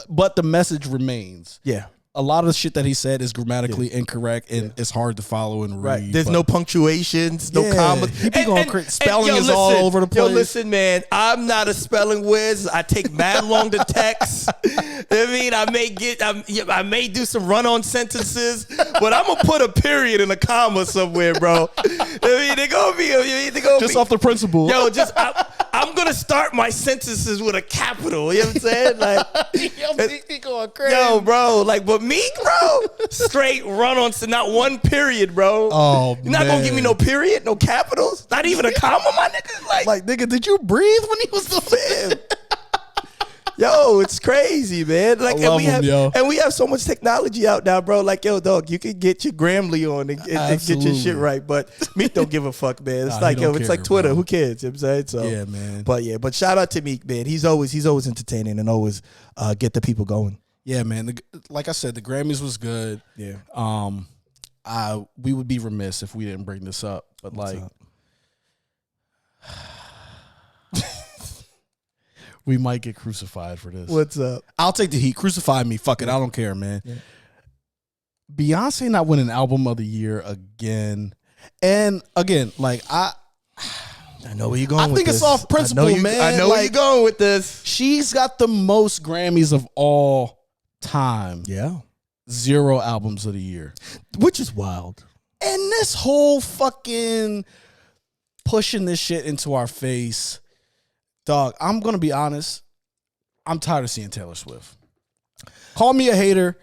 Speaker 2: but the message remains.
Speaker 1: Yeah.
Speaker 2: A lot of the shit that he said is grammatically incorrect, and it's hard to follow and read.
Speaker 1: Right. There's no punctuations, no commas.
Speaker 2: He be going spelling is all over the place.
Speaker 1: Yo, listen, man. I'm not a spelling whiz. I take mad long to text. I mean, I may do some run-on sentences, but I'm gonna put a period and a comma somewhere, bro. I mean, they're gonna be
Speaker 2: just off the principle.
Speaker 1: Yo, I'm gonna start my sentences with a capital. You know what I'm saying? Like,
Speaker 2: Meek be going crazy.
Speaker 1: Yo, bro, like, but Meek, bro, straight run on, not one period, bro.
Speaker 2: Oh,
Speaker 1: you're not gonna give me no period, no capitals, not even a comma, my nigga.
Speaker 2: Like, nigga, did you breathe when he was doing it?
Speaker 1: Yo, it's crazy, man. Like,
Speaker 2: and
Speaker 1: we have so much technology out now, bro. Like, yo, dog, you can get your Grammarly on and get your shit right, but Meek don't give a fuck, man. It's it's like Twitter. Bro. Who cares? You know what I'm saying? So,
Speaker 2: yeah, man.
Speaker 1: But shout out to Meek, man. He's always entertaining and always get the people going.
Speaker 2: Yeah, man. Like I said, the Grammys was good.
Speaker 1: Yeah.
Speaker 2: We would be remiss if we didn't bring this up, but we might get crucified for this.
Speaker 1: What's up?
Speaker 2: I'll take the heat. Crucify me. Fuck it. I don't care, man. Yeah. Beyonce not winning Album of the Year again. And again, like I
Speaker 1: know where you're going with this.
Speaker 2: I think it's off principle, man.
Speaker 1: I know where you're going with this.
Speaker 2: She's got the most Grammys of all time.
Speaker 1: Yeah.
Speaker 2: 0 albums of the year.
Speaker 1: Which is wild.
Speaker 2: And this whole fucking pushing this shit into our face. Dog, I'm going to be honest. I'm tired of seeing Taylor Swift. Call me a hater.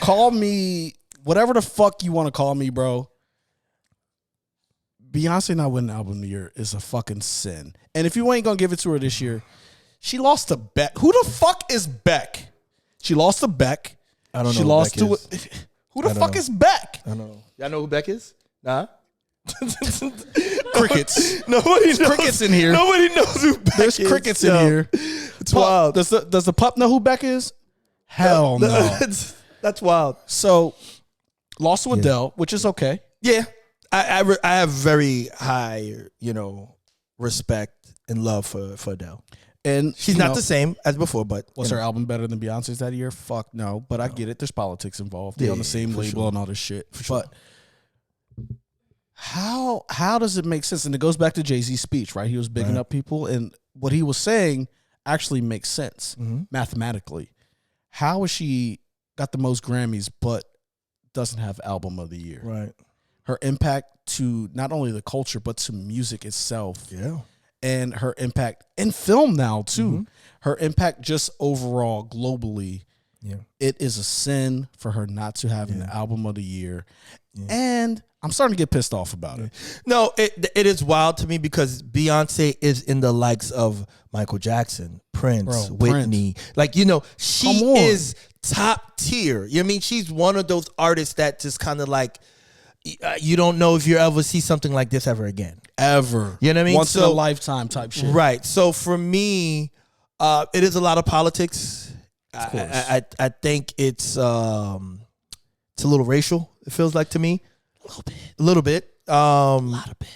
Speaker 2: Call me whatever the fuck you want to call me, bro. Beyonce not winning Album of the Year is a fucking sin. And if you ain't going to give it to her this year, she lost to Beck. Who the fuck is Beck? She lost to Beck.
Speaker 1: I don't know.
Speaker 2: She lost to it. Who the fuck is Beck?
Speaker 1: I don't know. Y'all know who Beck is? Nah.
Speaker 2: Crickets.
Speaker 1: Nobody knows.
Speaker 2: Crickets in here.
Speaker 1: Nobody knows who Beck
Speaker 2: There's
Speaker 1: is.
Speaker 2: crickets in here.
Speaker 1: It's wild.
Speaker 2: Does the pup know who Beck is? Hell no.
Speaker 1: That's wild.
Speaker 2: So lost to Adele, which is okay.
Speaker 1: Yeah, I have very high, respect and love for Adele.
Speaker 2: And
Speaker 1: She's not the same as before, but
Speaker 2: was her album better than Beyonce's that year? Fuck no. But I get it. There's politics involved. They're on the same label and all this shit. But how does it make sense? And it goes back to Jay-Z's speech, right? He was bigging up people, and what he was saying actually makes sense mathematically. How has she got the most Grammys but doesn't have album of the year?
Speaker 1: Right.
Speaker 2: Her impact to not only the culture but to music itself.
Speaker 1: Yeah.
Speaker 2: And her impact in film now too. Her impact just overall globally. Yeah. It is a sin for her not to have an album of the year. Yeah. And I'm starting to get pissed off about it.
Speaker 1: No, it is wild to me because Beyonce is in the likes of Michael Jackson, Prince, Whitney. Prince. Like, she is top tier. You know what I mean? She's one of those artists that just kind of like, you don't know if you ever see something like this ever again.
Speaker 2: Ever.
Speaker 1: You know what I mean?
Speaker 2: Once in a lifetime type shit.
Speaker 1: Right. So for me, it is a lot of politics.
Speaker 2: Of course.
Speaker 1: I think it's a little racial, it feels like to me. A little bit. A lot of bit.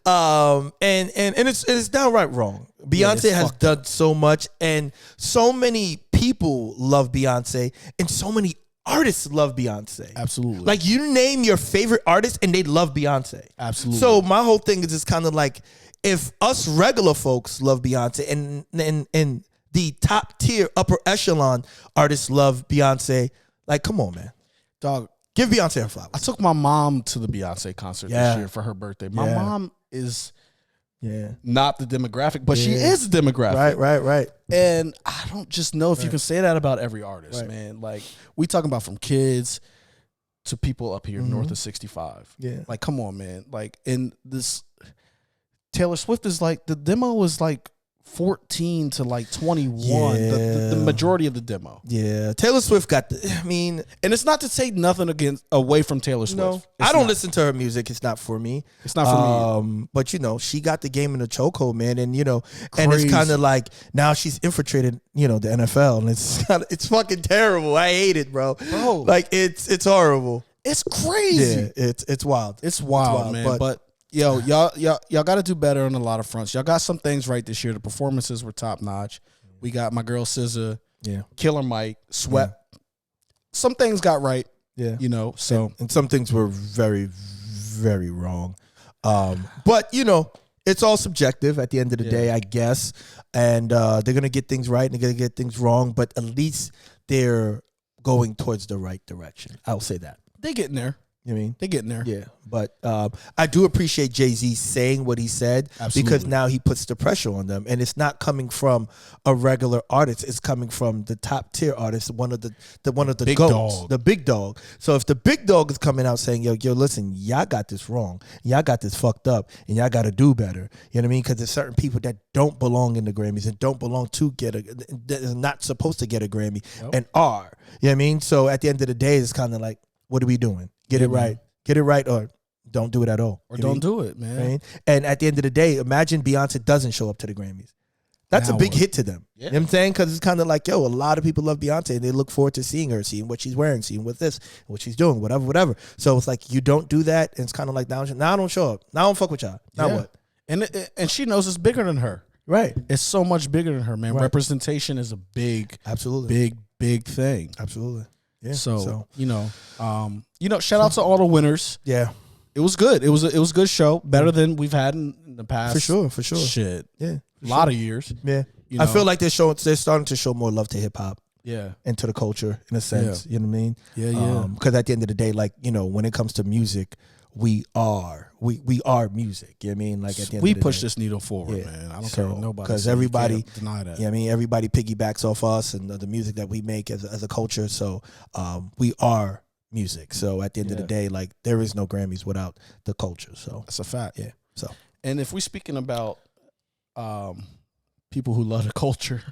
Speaker 1: And it's downright wrong. Beyonce has done so much, and so many people love Beyonce, and so many artists love Beyonce.
Speaker 2: Absolutely.
Speaker 1: Like, you name your favorite artist and they love Beyonce.
Speaker 2: Absolutely.
Speaker 1: So my whole thing is just kind of like, if us regular folks love Beyonce and the top tier upper echelon artists love Beyonce, like, come on, man.
Speaker 2: Dog.
Speaker 1: Give Beyonce her flowers.
Speaker 2: I took my mom to the Beyonce concert this year for her birthday. My mom is not the demographic, but she is the demographic.
Speaker 1: Right.
Speaker 2: And I don't just know if you can say that about every artist, man. Like, we talking about from kids to people up here north of 65.
Speaker 1: Yeah.
Speaker 2: Like, come on, man. Like, in this, Taylor Swift is like, the demo was like 14 to like 21, the majority of the demo.
Speaker 1: Yeah, Taylor Swift got
Speaker 2: and it's not to take nothing away from Taylor Swift.
Speaker 1: No, I don't listen to her music. It's not for me.
Speaker 2: It's not for me.
Speaker 1: But she got the game in the chokehold, man, and and it's kind of like now she's infiltrated, the NFL, and it's fucking terrible. I hate it, bro. Like, it's horrible.
Speaker 2: It's crazy.
Speaker 1: Yeah, it's wild.
Speaker 2: It's wild, man. But yo, y'all got to do better on a lot of fronts. Y'all got some things right this year. The performances were top notch. We got my girl SZA, Killer Mike, Sweat. Yeah. Some things got right, So
Speaker 1: and some things were very, very wrong. But it's all subjective at the end of the day, I guess. And they're gonna get things right and they're gonna get things wrong. But at least they're going towards the right direction. I'll say that.
Speaker 2: They getting there.
Speaker 1: You know what I mean?
Speaker 2: They're getting there.
Speaker 1: Yeah. But I do appreciate Jay-Z saying what he said. Absolutely. Because now he puts the pressure on them. And it's not coming from a regular artist. It's coming from the top tier artist, one of the
Speaker 2: big
Speaker 1: GOATs,
Speaker 2: dog.
Speaker 1: the big dog. So if the big dog is coming out saying, yo, listen, y'all got this wrong. Y'all got this fucked up. And y'all got to do better. You know what I mean? Because there's certain people that don't belong in the Grammys and don't belong to that is not supposed to get a Grammy and are. You know what I mean? So at the end of the day, it's kind of like, what are we doing? Get it right. Get it right, or don't do it at all.
Speaker 2: Or don't do it, man.
Speaker 1: Right? And at the end of the day, imagine Beyonce doesn't show up to the Grammys. That's a big hit to them. Yeah. You know what I'm saying? Because it's kind of like, a lot of people love Beyonce and they look forward to seeing her, seeing what she's wearing, seeing what what she's doing, whatever. So it's like, you don't do that, and it's kind of like, now I don't show up. Now I don't fuck with y'all. Now what?
Speaker 2: And she knows it's bigger than her.
Speaker 1: Right.
Speaker 2: It's so much bigger than her, man. Right. Representation is a big thing.
Speaker 1: Absolutely. Yeah.
Speaker 2: So shout out to all the winners.
Speaker 1: Yeah.
Speaker 2: It was good. It was a good show. Better than we've had in the past.
Speaker 1: For sure.
Speaker 2: Shit.
Speaker 1: Yeah.
Speaker 2: A lot of years.
Speaker 1: Yeah. I feel like they're starting to show more love to hip hop.
Speaker 2: Yeah.
Speaker 1: And to the culture in a sense. You know what I mean?
Speaker 2: Yeah.
Speaker 1: Because at the end of the day, like, when it comes to music, we are music. You know what I mean? Like, at the end
Speaker 2: we
Speaker 1: of the
Speaker 2: push
Speaker 1: day.
Speaker 2: this needle forward, man. I don't care what nobody
Speaker 1: because everybody
Speaker 2: deny that.
Speaker 1: Yeah, everybody piggybacks off us and the music that we make as a culture. So we are music. So at the end of the day, like, there is no Grammys without the culture. So
Speaker 2: that's a fact.
Speaker 1: Yeah. So,
Speaker 2: and if we're speaking about people who love the culture,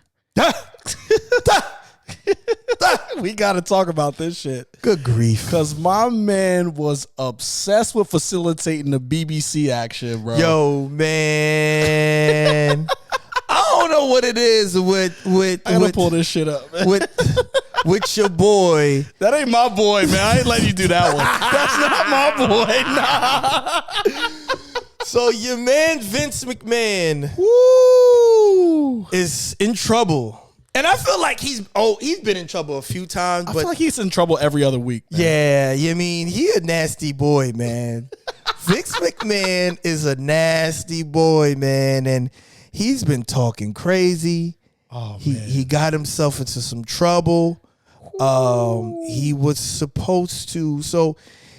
Speaker 2: We got to talk about this shit.
Speaker 1: Good grief.
Speaker 2: Because my man was obsessed with facilitating the BBC action, bro.
Speaker 1: Yo, man. I don't know what it is with
Speaker 2: I gotta pull this shit up, man.
Speaker 1: with your boy.
Speaker 2: That ain't my boy, man. I ain't letting you do that one. That's not my boy, nah.
Speaker 1: So your man Vince McMahon is in trouble. And I feel like he's been in trouble a few times.
Speaker 2: I feel like he's in trouble every other week, man.
Speaker 1: Yeah, you mean he a nasty boy, man. Vince McMahon is a nasty boy, man, and he's been talking crazy.
Speaker 2: Oh,
Speaker 1: he got himself into some trouble. He was supposed to, so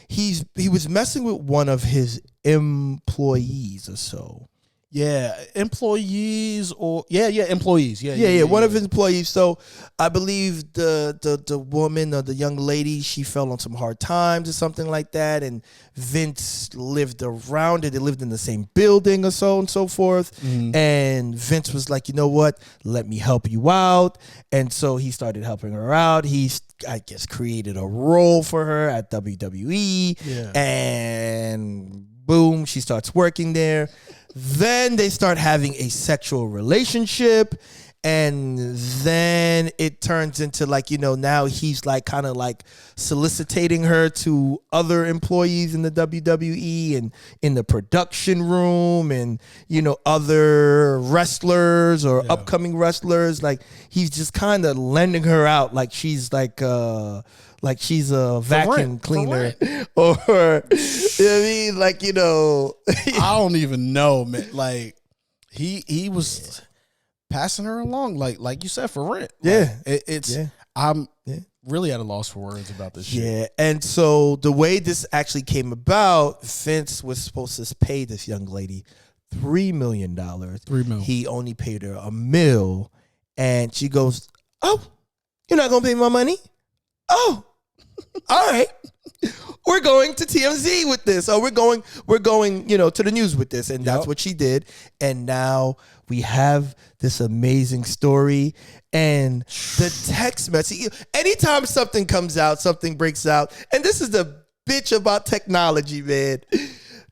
Speaker 1: he was messing with one of his employees or so.
Speaker 2: Yeah, employees or employees.
Speaker 1: Yeah, one of his employees. So I believe the woman or the young lady, she fell on some hard times or something like that, and Vince lived around it. They lived in the same building or so and so forth. Mm-hmm. And Vince was like, you know what? Let me help you out. And so he started helping her out. I guess created a role for her at WWE, and boom, she starts working there. Then they start having a sexual relationship, and then it turns into now he's kind of soliciting her to other employees in the WWE and in the production room, and other wrestlers or upcoming wrestlers. He's just kind of lending her out like she's she's a vacuum cleaner, or I
Speaker 2: don't even know, man. He was passing her along, like you said, for rent. I'm really at a loss for words about this shit.
Speaker 1: Yeah, and so the way this actually came about, Vince was supposed to pay this young lady $3 million. $3 million. He only paid her $1 million, and she goes, "Oh, you're not gonna pay my money? Oh, all right. We're going to TMZ with this. Oh, we're going, to the news with this." And that's what she did. And now we have this amazing story. And the text message, anytime something comes out, something breaks out, and this is the bitch about technology, man.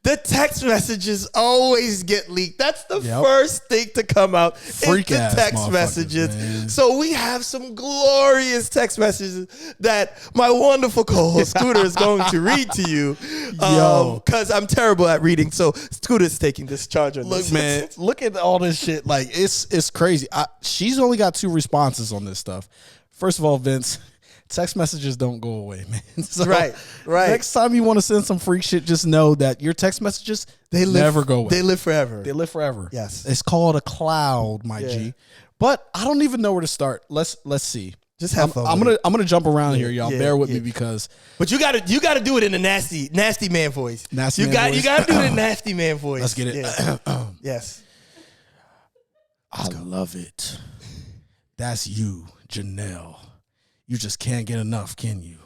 Speaker 1: The text messages always get leaked. That's the first thing to come out.
Speaker 2: Freak
Speaker 1: is the text messages. Man. So we have some glorious text messages that my wonderful co-host Scooter is going to read to you. Because I'm terrible at reading. So Scooter's taking this charge on this.
Speaker 2: Look, man, look at all this shit. It's crazy. She's only got 2 responses on this stuff. First of all, Vince, text messages don't go away, man. So
Speaker 1: right.
Speaker 2: Next time you want to send some freak shit, just know that your text messages, they never go away.
Speaker 1: They live forever.
Speaker 2: They live forever.
Speaker 1: Yes.
Speaker 2: It's called a cloud, my G. But I don't even know where to start. Let's see.
Speaker 1: Just have fun.
Speaker 2: I'm gonna jump around here, y'all. Bear with me because.
Speaker 1: But you gotta do it in a nasty man voice. You gotta do it in nasty man voice.
Speaker 2: Let's get it.
Speaker 1: Yeah. Yes.
Speaker 2: I love it. That's you, Janelle. You just can't get enough, can you?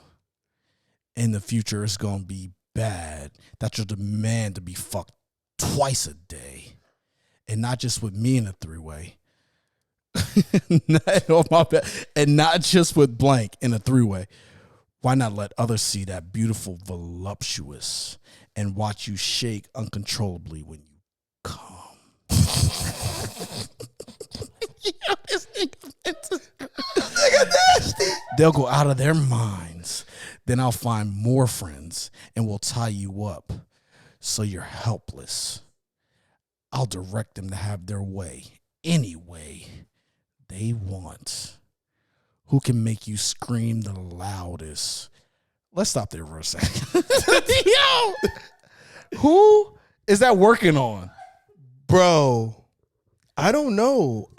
Speaker 2: In the future, it's going to be bad that you'll demand to be fucked twice a day. And not just with me in a 3-way. Oh, my bad. And not just with blank in a 3-way. Why not let others see that beautiful voluptuous and watch you shake uncontrollably when you come? They'll go out of their minds. Then I'll find more friends and we'll tie you up so you're helpless. I'll direct them to have their way any way they want. Who can make you scream the loudest? Let's stop there for a second. Yo, who is that working on?
Speaker 1: Bro, I don't know.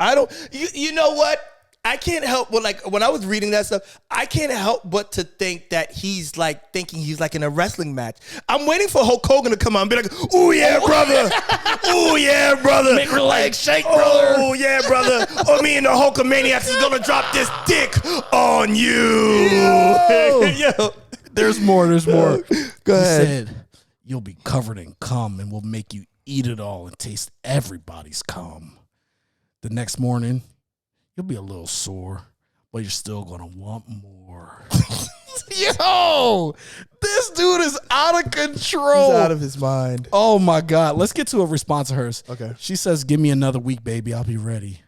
Speaker 1: You know what? I can't help but when I was reading that stuff, I can't help but to think that he's thinking he's in a wrestling match. I'm waiting for Hulk Hogan to come on and be like, "Ooh yeah, brother. Ooh yeah, brother.
Speaker 2: Make her legs shake, brother.
Speaker 1: Oh yeah, brother. Or me and the Hulkamaniacs is gonna drop this dick on you."
Speaker 2: Yo. There's more.
Speaker 1: Go ahead.
Speaker 2: He said, "You'll be covered in cum and we'll make you eat it all and taste everybody's cum. The next morning, you'll be a little sore, but you're still gonna want more. Yo, this dude is out of control.
Speaker 1: He's out of his mind.
Speaker 2: Oh my God. Let's get to a response of hers.
Speaker 1: Okay.
Speaker 2: She says, give me another week, baby. I'll be ready.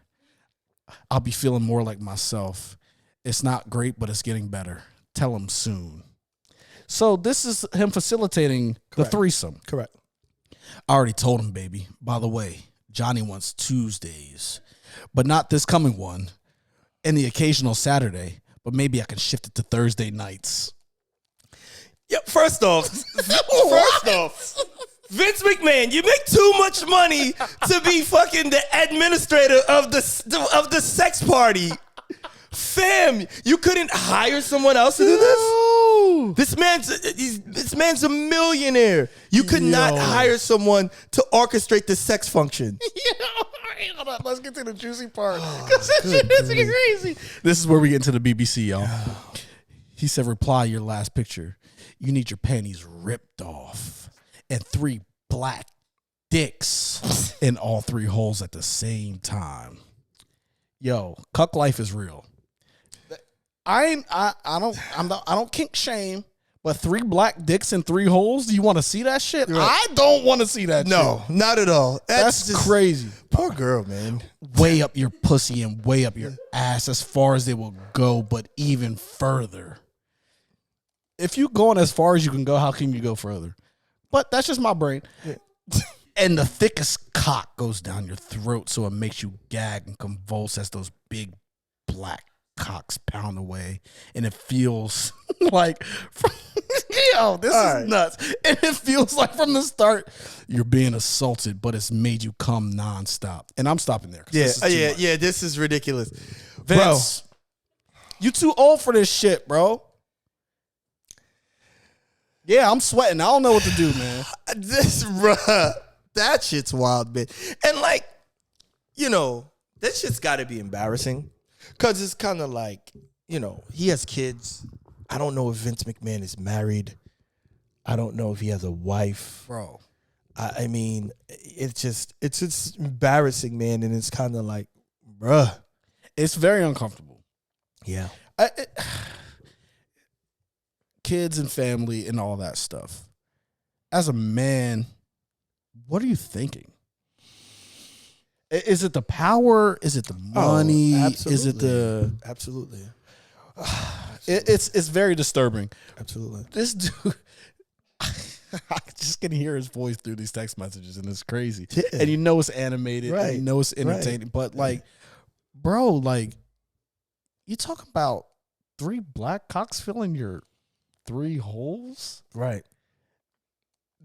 Speaker 2: I'll be feeling more like myself. It's not great, but it's getting better. Tell him soon. So this is him facilitating the threesome.
Speaker 1: Correct.
Speaker 2: I already told him, baby. By the way, Johnny wants Tuesdays, but not this coming one, and the occasional Saturday, but maybe I can shift it to Thursday nights.
Speaker 1: Yeah, first off, Vince McMahon, you make too much money to be fucking the administrator of the sex party. Fam, you couldn't hire someone else to do this? This man's a millionaire. You could not hire someone to orchestrate the sex function.
Speaker 2: Hold on, let's get to the juicy part. Because this shit is crazy. This is where we get into the BBC, y'all. He said, reply your last picture. You need your panties ripped off and 3 black dicks in all 3 holes at the same time. Yo, cuck life is real. I don't kink shame, but 3 black dicks in 3 holes. Do you want to see that shit? Right. I don't want to see that.
Speaker 1: No,
Speaker 2: shit.
Speaker 1: Not at all.
Speaker 2: That's just crazy.
Speaker 1: Poor girl, man.
Speaker 2: Way up your pussy and way up your ass as far as they will go, but even further. If you going as far as you can go, how can you go further? But that's just my brain. Yeah. And the thickest cock goes down your throat, so it makes you gag and convulse as those big black cocks pound away, and it feels like, yo, this is nuts. And it feels like from the start you're being assaulted, but it's made you come nonstop. And I'm stopping there.
Speaker 1: Yeah. This is ridiculous,
Speaker 2: Vince, bro. You too old for this shit, bro. Yeah, I'm sweating. I don't know what to do, man.
Speaker 1: That shit's wild, man. And like, this shit's got to be embarrassing. Because it's kind of like, he has kids. I don't know if Vince McMahon is married. I don't know if he has a wife.
Speaker 2: Bro.
Speaker 1: I mean, it's just embarrassing, man. And it's kind of like, bruh.
Speaker 2: It's very uncomfortable.
Speaker 1: Yeah.
Speaker 2: Kids and family and all that stuff. As a man, what are you thinking? Is it the power? Is it the money? Is it the
Speaker 1: absolutely?
Speaker 2: It's very disturbing.
Speaker 1: Absolutely.
Speaker 2: This dude, I just can hear his voice through these text messages, and it's crazy. Yeah. And it's animated, right? And it's entertaining. Right. But like, bro, like, you talking about 3 black cocks filling your 3 holes,
Speaker 1: right?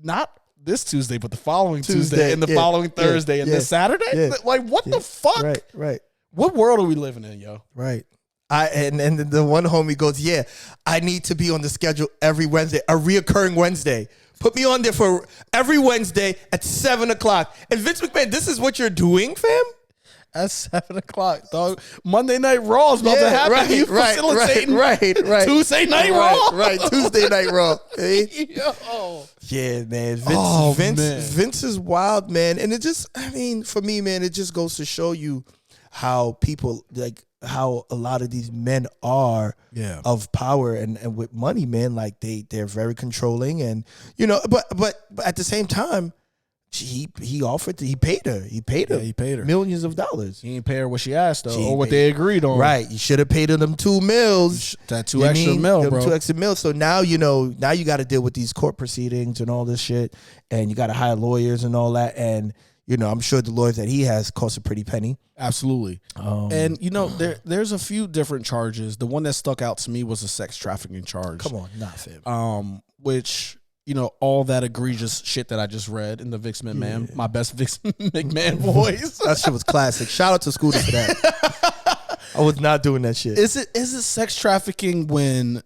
Speaker 2: Not this Tuesday, but the following Tuesday and the following Thursday and this Saturday. Yeah. Like, what the fuck?
Speaker 1: Right.
Speaker 2: What world are we living in, yo?
Speaker 1: Right. And the one homie goes, yeah, I need to be on the schedule every Wednesday, a reoccurring Wednesday. Put me on there for every Wednesday at 7:00. And Vince McMahon, this is what you're doing, fam?
Speaker 2: At 7:00, dog. Monday Night Raw is about to happen.
Speaker 1: Right,
Speaker 2: you facilitating
Speaker 1: right.
Speaker 2: Tuesday Night Raw.
Speaker 1: Right, Tuesday Night Raw. Hey?
Speaker 2: Yo.
Speaker 1: Yeah, man. Vince is wild, man. And it just, for me, man, it just goes to show you how people, like, how a lot of these men are of power and with money, man. Like, they're very controlling and, but at the same time, he paid her millions of dollars.
Speaker 2: He ain't pay her what she asked though, or what they agreed on.
Speaker 1: Right. You should have paid her them $2 million.
Speaker 2: That $2 extra mil, bro.
Speaker 1: $2 extra mil. So now you got to deal with these court proceedings and all this shit, and you got to hire lawyers and all that. And I'm sure the lawyers that he has cost a pretty penny.
Speaker 2: Absolutely. And there's a few different charges. The one that stuck out to me was a sex trafficking charge.
Speaker 1: Come on, not fam.
Speaker 2: Which, all that egregious shit that I just read in the Vince McMahon, my best Vince McMahon voice.
Speaker 1: That shit was classic. Shout out to Scooter for that. I was not doing that shit.
Speaker 2: Is it sex trafficking when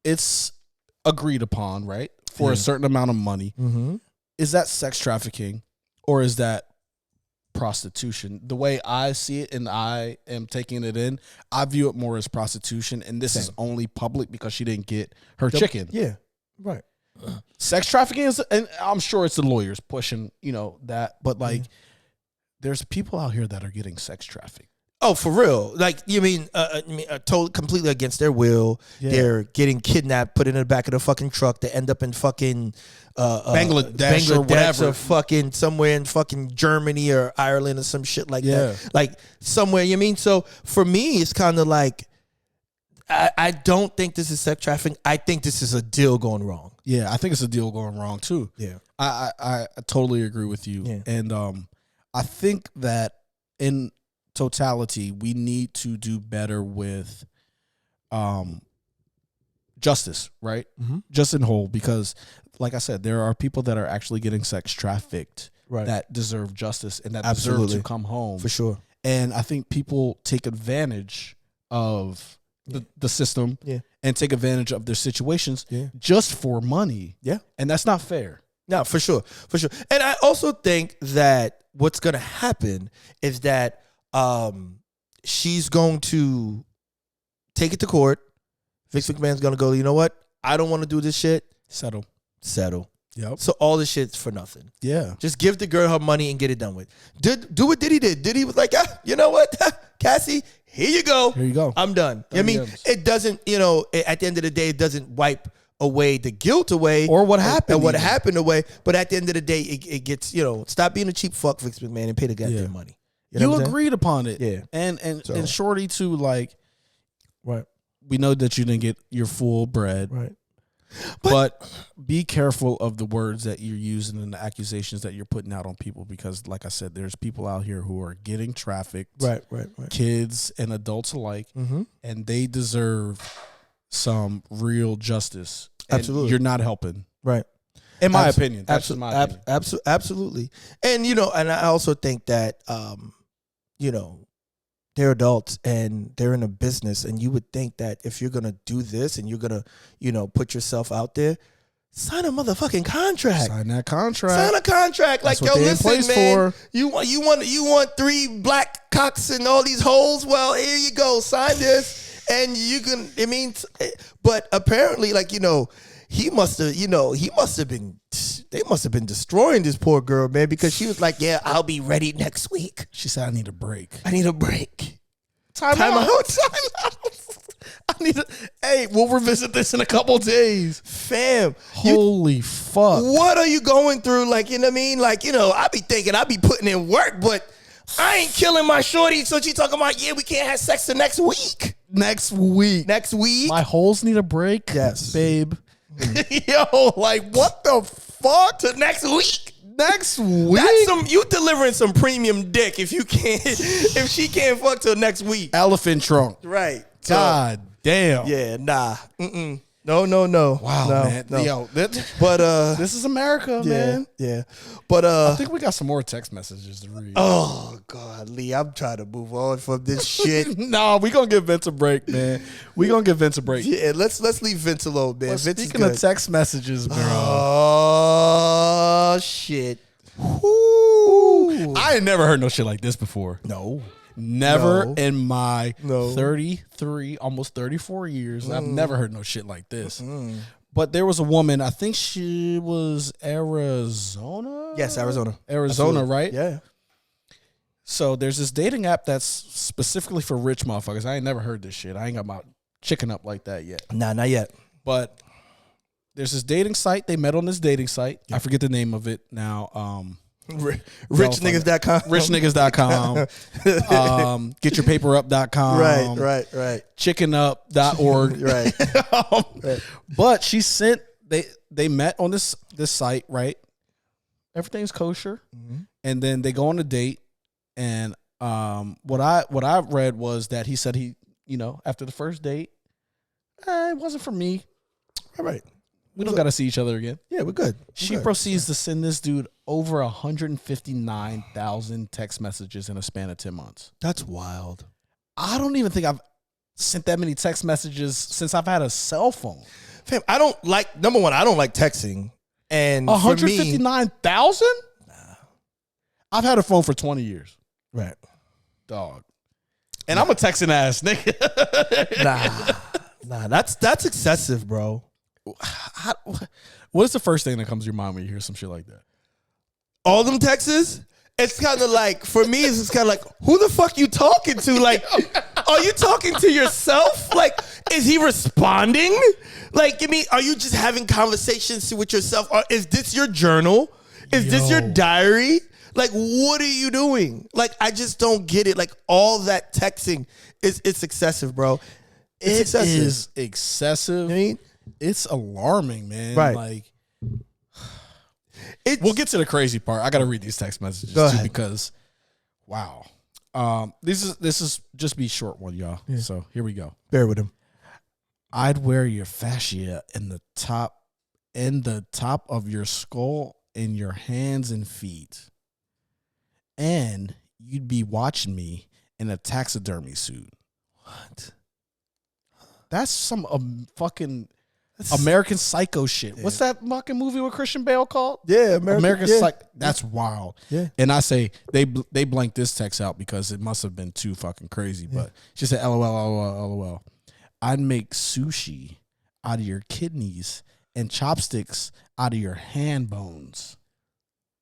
Speaker 2: it's agreed upon, right? For a certain amount of money. Mm-hmm. Is that sex trafficking or is that prostitution? The way I see it, and I am taking it in, I view it more as prostitution, and this is only public because she didn't get her chicken.
Speaker 1: Yeah. Right.
Speaker 2: Sex trafficking is, and I'm sure it's the lawyers pushing, that, but like, there's people out here that are getting sex trafficked.
Speaker 1: Oh, for real? Like, you mean, totally, completely against their will. Yeah. They're getting kidnapped, put in the back of the fucking truck. They end up in fucking
Speaker 2: Bangladesh or whatever,
Speaker 1: or fucking somewhere in fucking Germany or Ireland or some shit like that. Like somewhere. You mean? So for me, it's kind of like I don't think this is sex trafficking. I think this is a deal going wrong.
Speaker 2: Yeah, I think it's a deal going wrong too.
Speaker 1: Yeah,
Speaker 2: I totally agree with you.
Speaker 1: Yeah.
Speaker 2: And I think that in totality, we need to do better with justice, right? Mm-hmm. Just in whole, because like I said, there are people that are actually getting sex trafficked that deserve justice and that deserve to come home.
Speaker 1: For sure.
Speaker 2: And I think people take advantage of the system and take advantage of their situations just for money. Yeah. And that's not fair.
Speaker 1: No, for sure. For sure. And I also think that what's going to happen is that she's going to take it to court. Vince McMahon's going to go, you know what? I don't want to do this shit.
Speaker 2: Settle.
Speaker 1: Yep. So all this shit's for nothing.
Speaker 2: Yeah.
Speaker 1: Just give the girl her money and get it done with. Do what Diddy did. Diddy was like, you know what? Cassie, here you go.
Speaker 2: Here you go.
Speaker 1: I'm done. I mean, it doesn't, at the end of the day, it doesn't wipe away the guilt away.
Speaker 2: Or what happened.
Speaker 1: And what happened away. But at the end of the day, it gets, stop being a cheap fuck, Vince McMahon, and pay the goddamn money.
Speaker 2: You agreed upon it.
Speaker 1: Yeah.
Speaker 2: And Shorty too, like,
Speaker 1: right.
Speaker 2: We know that you didn't get your full bread.
Speaker 1: Right.
Speaker 2: But be careful of the words that you're using and the accusations that you're putting out on people, because like I said, there's people out here who are getting trafficked.
Speaker 1: Right.
Speaker 2: Kids and adults alike. Mm-hmm. And they deserve some real justice.
Speaker 1: Absolutely.
Speaker 2: And you're not helping.
Speaker 1: Right.
Speaker 2: In my opinion. That's my opinion.
Speaker 1: Absolutely. And, and I also think that, they're adults and they're in a business, and you would think that if you're going to do this and you're going to, put yourself out there, sign a motherfucking contract.
Speaker 2: Sign that contract.
Speaker 1: Sign a contract.
Speaker 2: That's
Speaker 1: like,
Speaker 2: yo,
Speaker 1: listen, man, you want 3 black cocks and all these holes? Well, here you go. Sign this and you can, but apparently, he must have been, they must have been destroying this poor girl, man, because she was like, yeah, I'll be ready next week.
Speaker 2: She said, I need a break.
Speaker 1: Time out.
Speaker 2: Hey, we'll revisit this in a couple days.
Speaker 1: Fam.
Speaker 2: Holy fuck.
Speaker 1: What are you going through? I be thinking I be putting in work, but I ain't killing my shorty. So she talking about, we can't have sex the next week.
Speaker 2: Next week.
Speaker 1: My
Speaker 2: holes need a break?
Speaker 1: Yes.
Speaker 2: Babe.
Speaker 1: Yo, what the fuck? To next week?
Speaker 2: Next week?
Speaker 1: That's you delivering some premium dick if she can't fuck till next week.
Speaker 2: Elephant trunk.
Speaker 1: Right.
Speaker 2: God damn.
Speaker 1: Yeah, nah. Mm-mm. No.
Speaker 2: Wow, man.
Speaker 1: No.
Speaker 2: Yo,
Speaker 1: but
Speaker 2: this is America, man.
Speaker 1: Yeah. But
Speaker 2: I think we got some more text messages to read.
Speaker 1: Oh God, Lee, I'm trying to move on from this shit.
Speaker 2: No, we gonna give Vince a break, man. We gonna give Vince a break.
Speaker 1: Yeah, let's leave Vince alone, man.
Speaker 2: Well,
Speaker 1: Vince
Speaker 2: speaking of text messages, bro.
Speaker 1: Oh shit.
Speaker 2: Ooh. I ain't never heard no shit like this before.
Speaker 1: No.
Speaker 2: Never in my 33, almost 34 years, I've never heard no shit like this. But there was a woman, I think she was Arizona?
Speaker 1: Yes, Arizona.
Speaker 2: Absolutely. Right?
Speaker 1: Yeah.
Speaker 2: So there's this dating app that's specifically for rich motherfuckers. I ain't never heard this shit. I ain't got my chicken up like that yet.
Speaker 1: Nah, not yet.
Speaker 2: But there's this dating site. They met on this dating site. I forget the name of it now.
Speaker 1: Richniggas.com.
Speaker 2: Richniggas.com. Getyourpaperup.com.
Speaker 1: Right.
Speaker 2: Chickenup.org.
Speaker 1: Right.
Speaker 2: But she sent, they met on this site, right? Everything's kosher. Mm-hmm. And then they go on a date. And what I read was that he said after the first date, it wasn't for me.
Speaker 1: All right.
Speaker 2: We don't got to see each other again.
Speaker 1: Yeah, we're good.
Speaker 2: She proceeds to send this dude over 159,000 text messages in a span of 10 months.
Speaker 1: That's wild.
Speaker 2: I don't even think I've sent that many text messages since I've had a cell phone.
Speaker 1: Fam, number one, I don't like texting. And
Speaker 2: 159,000?
Speaker 1: Nah.
Speaker 2: I've had a phone for 20 years.
Speaker 1: Right.
Speaker 2: Dog. And I'm a texting ass nigga.
Speaker 1: Nah, that's excessive, bro.
Speaker 2: What is the first thing that comes to your mind when you hear some shit like that?
Speaker 1: All them texts, it's kind of like, for me, it's just kind of like, who the fuck you talking to? Like, are you talking to yourself? Like, is he responding? Like, I mean, are you just having conversations with yourself? Or is this your journal? Is this your diary? Like, what are you doing? Like, I just don't get it. Like, all that texting it's excessive, bro.
Speaker 2: It is excessive.
Speaker 1: I mean,
Speaker 2: it's alarming, man.
Speaker 1: Right.
Speaker 2: Like, we'll get to the crazy part. I got to read these text messages too because, wow. This is just be a short one, y'all. Yeah. So here we go.
Speaker 1: Bear with him.
Speaker 2: I'd wear your fascia in the top of your skull and your hands and feet, and you'd be watching me in a taxidermy suit.
Speaker 1: What?
Speaker 2: That's some fucking American Psycho shit. Yeah. What's that fucking movie with Christian Bale called?
Speaker 1: Yeah,
Speaker 2: American Psycho. That's wild.
Speaker 1: Yeah.
Speaker 2: And I say they blanked this text out because it must have been too fucking crazy. Yeah. But she said, LOL, LOL, LOL. I'd make sushi out of your kidneys and chopsticks out of your hand bones.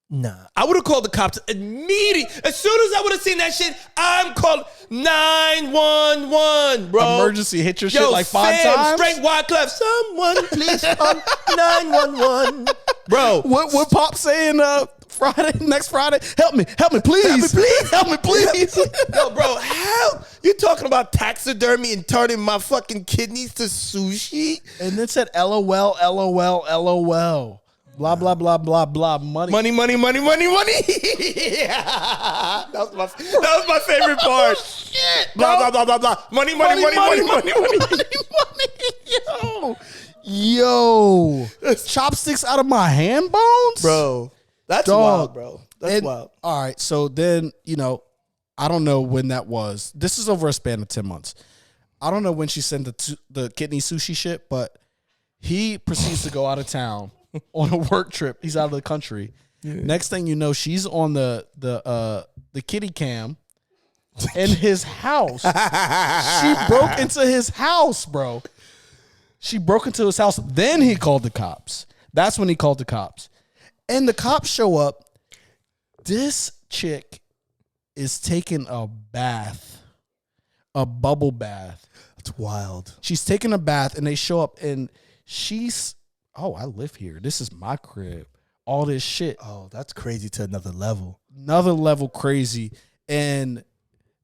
Speaker 1: Nah, I would have called the cops immediately. As soon as I would have seen that shit, I'm calling 911, bro.
Speaker 2: Emergency hit your shit like 5 times.
Speaker 1: Straight Wyclef. Someone please call 911, bro.
Speaker 2: What Pop saying? Next Friday. Help me, please. Help me, please.
Speaker 1: Yo, bro, how you talking about taxidermy and turning my fucking kidneys to sushi?
Speaker 2: And it said LOL, LOL, LOL. Blah, blah, blah, blah, blah. Money.
Speaker 1: Yeah. That was my favorite part.
Speaker 2: Oh, shit,
Speaker 1: blah, blah, blah, blah, blah. Money.
Speaker 2: Yo. Chopsticks out of my hand bones?
Speaker 1: Bro. That's wild, bro. That's wild.
Speaker 2: All right. So then, I don't know when that was. This is over a span of 10 months. I don't know when she sent the kidney sushi shit, but he proceeds to go out of town on a work trip. He's out of the country. Yeah. Next thing you know, she's on the kitty cam in his house. She broke into his house, bro. She broke into his house. Then he called the cops. That's when he called the cops. And the cops show up. This chick is taking a bath, a bubble bath.
Speaker 1: That's wild.
Speaker 2: She's taking a bath, and they show up, and she's, oh, I live here. This is my crib. All this shit.
Speaker 1: Oh, that's crazy to another level.
Speaker 2: Another level crazy. And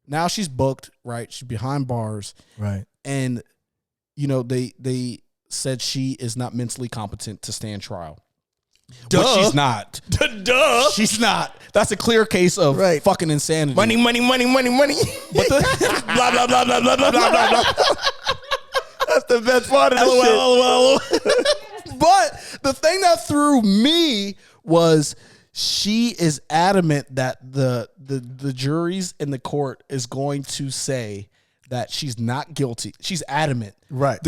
Speaker 2: now she's booked, right? She's behind bars.
Speaker 1: Right.
Speaker 2: And, they said she is not mentally competent to stand trial.
Speaker 1: Duh.
Speaker 2: But she's not.
Speaker 1: Duh.
Speaker 2: She's not. That's a clear case of fucking insanity.
Speaker 1: Money. But blah, blah, blah, blah, blah, blah, blah, blah. That's the best part of the shit.
Speaker 2: LOL. But the thing that threw me was she is adamant that the juries in the court is going to say that she's not guilty. She's adamant.
Speaker 1: Right.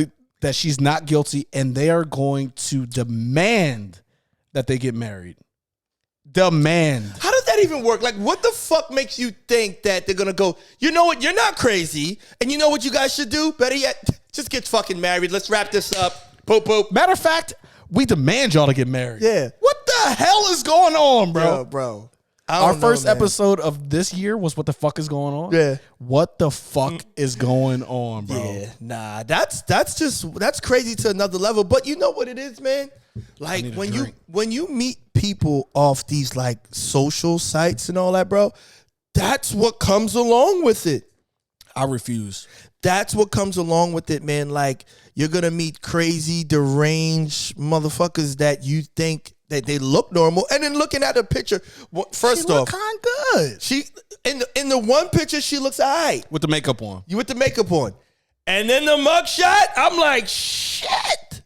Speaker 2: That she's not guilty, and they are going to demand that they get married. Demand.
Speaker 1: How does that even work? Like, what the fuck makes you think that they're going to go, you know what, you're not crazy, and you know what you guys should do? Better yet, just get fucking married. Let's wrap this up. Poop, poop.
Speaker 2: Matter of fact, we demand y'all to get married.
Speaker 1: Yeah.
Speaker 2: What the hell is going on, bro?
Speaker 1: Yo, bro.
Speaker 2: Our first episode of this year was what the fuck is going on?
Speaker 1: Yeah.
Speaker 2: What the fuck is going on, bro?
Speaker 1: Yeah. Nah, that's crazy to another level. But you know what it is, man? Like when you meet people off these like social sites and all that, bro, that's what comes along with it.
Speaker 2: I refuse.
Speaker 1: That's what comes along with it, man. Like, you're going to meet crazy, deranged motherfuckers that you think that they look normal. And then looking at the picture, first off,
Speaker 2: kind of good.
Speaker 1: She in the one picture, she looks all right.
Speaker 2: With the makeup on.
Speaker 1: You with the makeup on. And then the mugshot, I'm like, shit.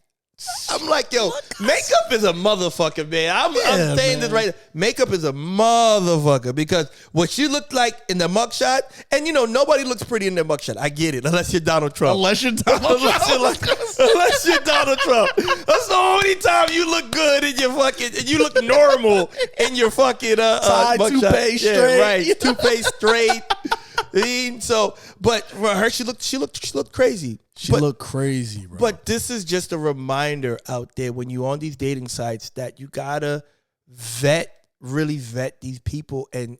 Speaker 1: I'm like, yo, makeup is a motherfucker, man. I'm saying this right. Makeup is a motherfucker because what she looked like in the mugshot, and nobody looks pretty in their mugshot. I get it, unless you're Donald Trump.
Speaker 2: Unless you're Donald
Speaker 1: Trump. That's the only time you look good in your fucking, and you look normal in your fucking mugshot.
Speaker 2: Toupee straight.
Speaker 1: Yeah, right. Toupee straight. So, but for her, she looked crazy.
Speaker 2: She looked crazy, bro.
Speaker 1: But this is just a reminder out there when you're on these dating sites that you gotta vet really vet these people and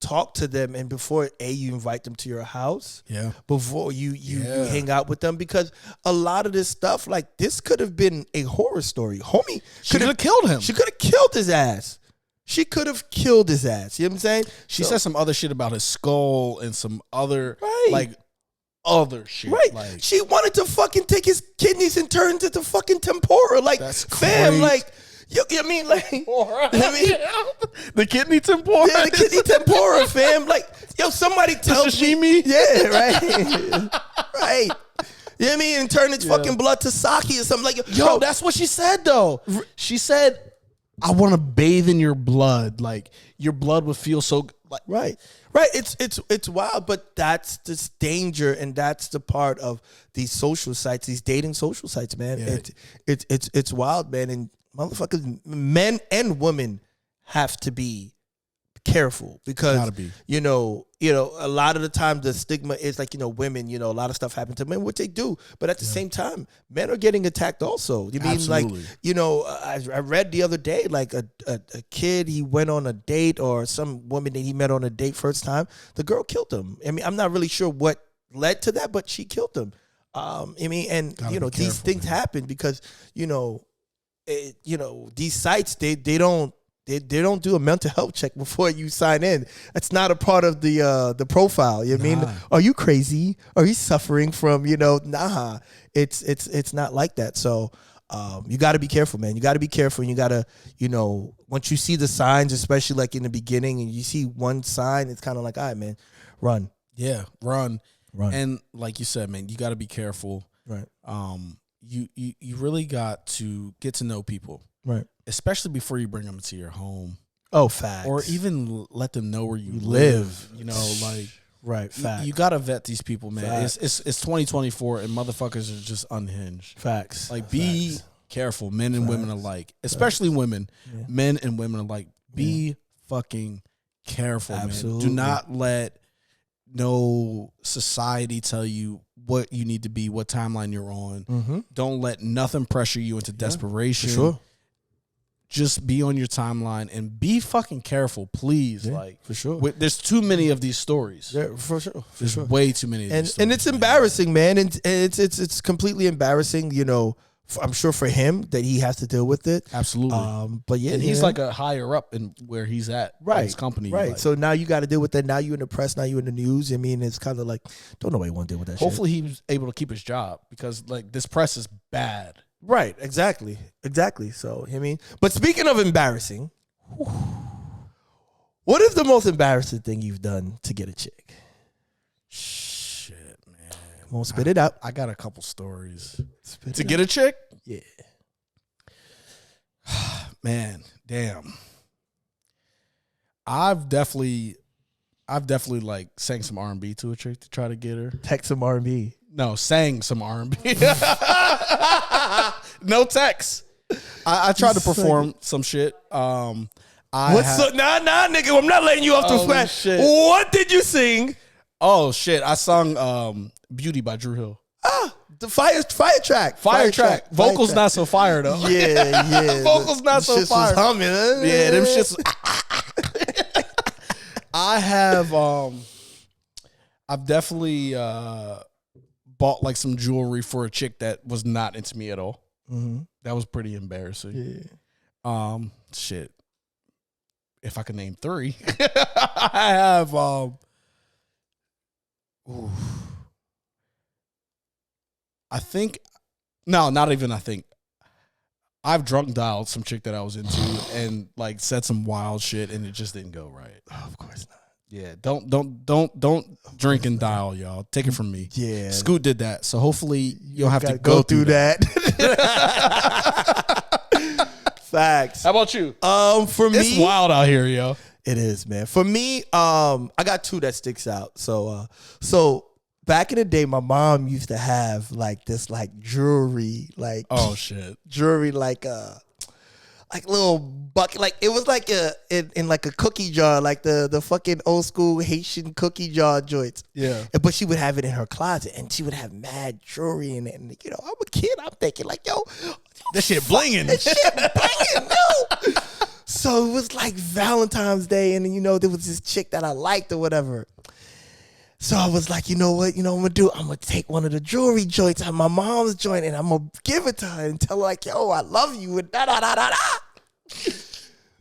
Speaker 1: talk to them, and before you invite them to your house, before you hang out with them, because a lot of this stuff, like, this could have been a horror story. Homie
Speaker 2: could have killed him.
Speaker 1: She could have killed his ass. She could have killed his ass. You know what I'm saying?
Speaker 2: She said some other shit about his skull and some other like other shit.
Speaker 1: Right.
Speaker 2: Like,
Speaker 1: she wanted to fucking take his kidneys and turn it into fucking tempura. Like,
Speaker 2: that's
Speaker 1: fam,
Speaker 2: great.
Speaker 1: like, I mean,
Speaker 2: the kidney tempura.
Speaker 1: Yeah, the kidney tempura, fam. Like, yo, somebody tell
Speaker 2: sashimi.
Speaker 1: Yeah, right. Right. You know what I mean? And turn its fucking blood to sake or something. Like,
Speaker 2: yo, that's what she said, though. She said, I want to bathe in your blood. Like, your blood would feel so like.
Speaker 1: Right. It's wild, but that's this danger, and that's the part of these social sites, these dating social sites, man.
Speaker 2: Yeah.
Speaker 1: It's wild, man. And motherfuckers, men and women, have to be careful, because you know a lot of the time the stigma is like, women, a lot of stuff happens to men, which they do, but at the same time, men are getting attacked also. You mean
Speaker 2: Absolutely.
Speaker 1: Like, I read the other day, like a kid, he went on a date, or some woman that he met on a date first time, the girl killed him. I mean, I'm not really sure what led to that, but she killed him. These things happen because these sites, they don't do a mental health check before you sign in. That's not a part of the profile. You know what I mean? Are you crazy? Are you suffering from, nah. It's not like that. So you got to be careful, man. You got to be careful. And you got to, once you see the signs, especially like in the beginning, and you see one sign, it's kind of like, all right, man, run.
Speaker 2: Yeah, run. And like you said, man, you got to be careful.
Speaker 1: Right.
Speaker 2: You really got to get to know people.
Speaker 1: Right.
Speaker 2: Especially before you bring them into your home.
Speaker 1: Oh, facts.
Speaker 2: Or even let them know where you live.
Speaker 1: Right, facts.
Speaker 2: You got to vet these people, man.
Speaker 1: Facts.
Speaker 2: It's 2024 and motherfuckers are just unhinged.
Speaker 1: Facts.
Speaker 2: Like, be careful, men and women alike. Especially women. Yeah. Men and women alike. Be fucking careful,
Speaker 1: Absolutely.
Speaker 2: Man. Do not let no society tell you what you need to be, what timeline you're on.
Speaker 1: Mm-hmm.
Speaker 2: Don't let nothing pressure you into desperation.
Speaker 1: For sure.
Speaker 2: Just be on your timeline and be fucking careful, please.
Speaker 1: Yeah,
Speaker 2: like,
Speaker 1: for sure.
Speaker 2: There's too many of these stories.
Speaker 1: Yeah, for sure.
Speaker 2: There's way too many of these stories.
Speaker 1: And it's embarrassing, man. And it's completely embarrassing, I'm sure for him that he has to deal with it.
Speaker 2: Absolutely.
Speaker 1: But yeah.
Speaker 2: And he's like a higher up in where he's at.
Speaker 1: Right.
Speaker 2: His company.
Speaker 1: Right.
Speaker 2: Like,
Speaker 1: so now you got to deal with that. Now you're in the press. Now you're in the news. I mean, it's kind of like, don't nobody want to deal with that
Speaker 2: hopefully he was able to keep his job, because like this press is bad.
Speaker 1: Right. Exactly. So, but speaking of embarrassing, what is the most embarrassing thing you've done to get a chick?
Speaker 2: Shit, man.
Speaker 1: Come on, spit it out.
Speaker 2: I got a couple stories.
Speaker 1: To
Speaker 2: get a chick?
Speaker 1: Yeah.
Speaker 2: Man, damn. I've definitely like sang some R&B to a chick to try to get her.
Speaker 1: Text some R&B.
Speaker 2: No, sang some R&B. No text. I tried to perform some shit. Nah,
Speaker 1: nigga, I'm not letting you off the flat.
Speaker 2: Shit.
Speaker 1: What did you sing?
Speaker 2: Oh shit, I sung Beauty by Drew Hill.
Speaker 1: The fire track.
Speaker 2: Fire track. Vocals not so fire though.
Speaker 1: Yeah.
Speaker 2: Vocals not so fire.
Speaker 1: Was humming, huh?
Speaker 2: Yeah, them shits. I have I've definitely bought like some jewelry for a chick that was not into me at all.
Speaker 1: Mm-hmm.
Speaker 2: That was pretty embarrassing. Yeah. Shit. If I could name three, I have I think, no, not even I think. I've drunk dialed some chick that I was into and like said some wild shit and it just didn't go right.
Speaker 1: Oh, of course not.
Speaker 2: Yeah, don't drink and dial, y'all. Take it from me.
Speaker 1: Yeah.
Speaker 2: Scoot did that, so hopefully you'll have to
Speaker 1: go through that. Facts.
Speaker 2: How about you?
Speaker 1: For me,
Speaker 2: it's wild out here, yo.
Speaker 1: It is, man. For me, I got two that sticks out. So back in the day, my mom used to have like this like jewelry, like jewelry like little bucket, like it was like in like a cookie jar, like the fucking old school Haitian cookie jar joints.
Speaker 2: Yeah.
Speaker 1: But she would have it in her closet, and she would have mad jewelry in it. And I'm a kid, I'm thinking like, yo,
Speaker 2: this shit blinging.
Speaker 1: This shit blinging, yo. So it was like Valentine's Day, and there was this chick that I liked or whatever. So I was like, you know what? You know what I'm gonna do? I'm gonna take one of the jewelry joints at my mom's joint, and I'm gonna give it to her and tell her like, yo, I love you, and da da da da da.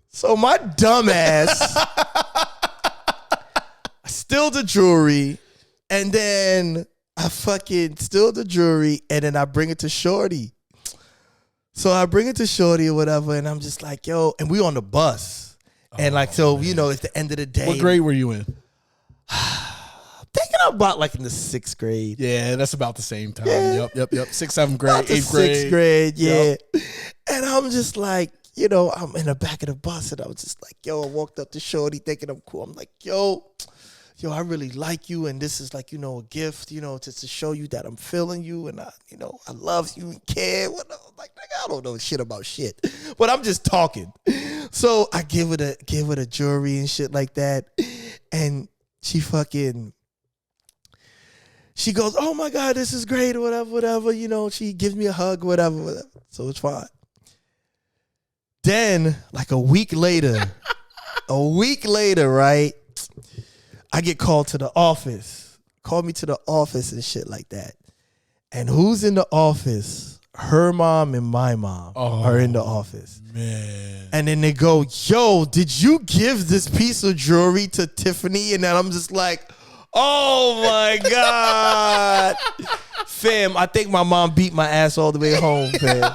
Speaker 1: So my dumb ass steal the jewelry, and then I fucking steal the jewelry, and then I bring it to Shorty. So I bring it to Shorty or whatever, and I'm just like, yo, and we on the bus. And like, so, it's the end of the day.
Speaker 2: What grade were you in?
Speaker 1: Thinking about like in the 6th grade.
Speaker 2: Yeah, that's about the same time.
Speaker 1: Yeah.
Speaker 2: Yep. 6th, 7th grade,
Speaker 1: About the
Speaker 2: 8th grade.
Speaker 1: 6th grade, yeah.
Speaker 2: Yep.
Speaker 1: And I'm just like, I'm in the back of the bus, and I was just like, yo, I walked up to Shorty thinking I'm cool. I'm like, yo, I really like you, and this is like, a gift, just to show you that I'm feeling you, and I love you and care. I'm like, nigga, I don't know shit about shit, but I'm just talking. So I give her the jewelry and shit like that, and she goes, oh my God, this is great, or whatever. She gives me a hug, whatever. So it's fine. Then, like a week later, right? I get called to the office. Called me to the office and shit like that. And who's in the office? Her mom and my mom are in the office.
Speaker 2: Man.
Speaker 1: And then they go, yo, did you give this piece of jewelry to Tiffany? And then I'm just like, oh my God. Fam, I think my mom beat my ass all the way home, fam.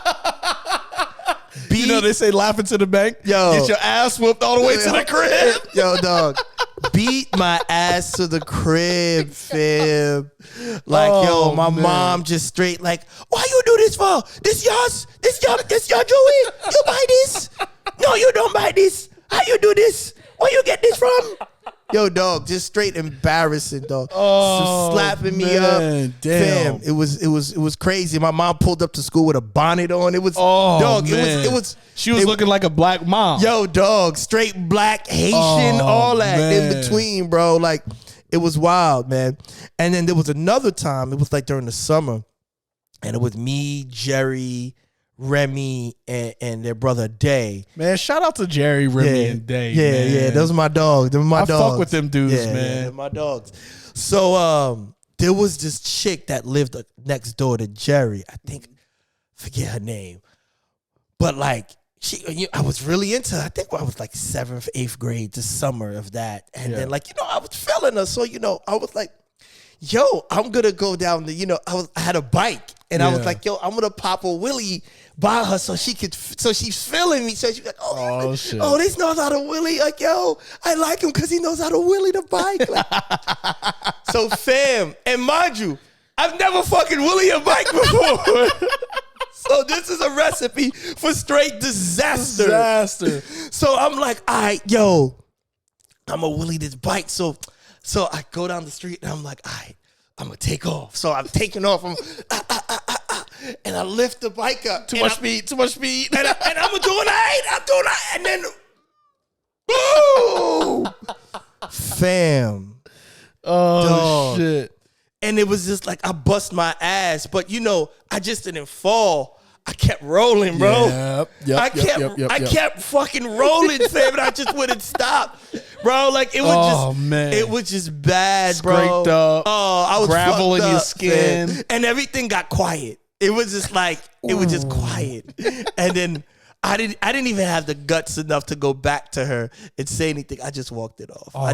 Speaker 2: They say laughing to the bank.
Speaker 1: Yo.
Speaker 2: Get your ass whooped all the way to the crib.
Speaker 1: Yo, dog. Beat my ass to the crib, fam. Like, my mom just straight like, why you do this for? This yours? This your jewelry? You buy this? No, you don't buy this. How you do this? Where you get this from? Yo, dog, just straight embarrassing, dog. So slapping me up.
Speaker 2: Damn.
Speaker 1: Fam, it was crazy. My mom pulled up to school with a bonnet on. It was dog,
Speaker 2: man.
Speaker 1: it was
Speaker 2: She was looking like a black mom.
Speaker 1: Yo, dog, straight black, Haitian, all that in between, bro. Like, it was wild, man. And then there was another time, it was like during the summer, and it was me, Jerry, Remy, and their brother Day.
Speaker 2: Man, shout out to Jerry, Remy, and Day.
Speaker 1: Yeah. Those are my dogs. They're my dogs.
Speaker 2: I fuck with them dudes, man.
Speaker 1: Yeah, they're my dogs. So there was this chick that lived next door to Jerry. I think, forget her name. But like, I was really into her. I think I was like 7th, 8th grade, the summer of that. And then like, I was feeling her. So, I was like, yo, I'm going to go down the, I had a bike. And I was like, yo, I'm going to pop a wheelie by her so she's feeling me. So she's like,
Speaker 2: shit.
Speaker 1: Oh, this knows how to wheelie. Like, yo, I like him because he knows how to wheelie the bike. Like, so fam, and mind you, I've never fucking wheelie a bike before. So this is a recipe for straight disaster. So I'm like, all right, yo, I'm going to wheelie this bike. So I go down the street and I'm like, all right, I'm going to take off. So I'm taking off. And I lift the bike up.
Speaker 2: Too much speed.
Speaker 1: And I'm doing all right. And then, boom. Fam.
Speaker 2: Oh, shit.
Speaker 1: And it was just like I bust my ass. But, I just didn't fall. I kept rolling, bro. I kept fucking rolling, fam, and I just wouldn't stop, bro. Like it was just bad, bro.
Speaker 2: Scraped up.
Speaker 1: Oh, I was
Speaker 2: gravel in your
Speaker 1: up,
Speaker 2: skin,
Speaker 1: man. And everything got quiet. It was just like it was just quiet, and then I didn't even have the guts enough to go back to her and say anything. I just walked it off. I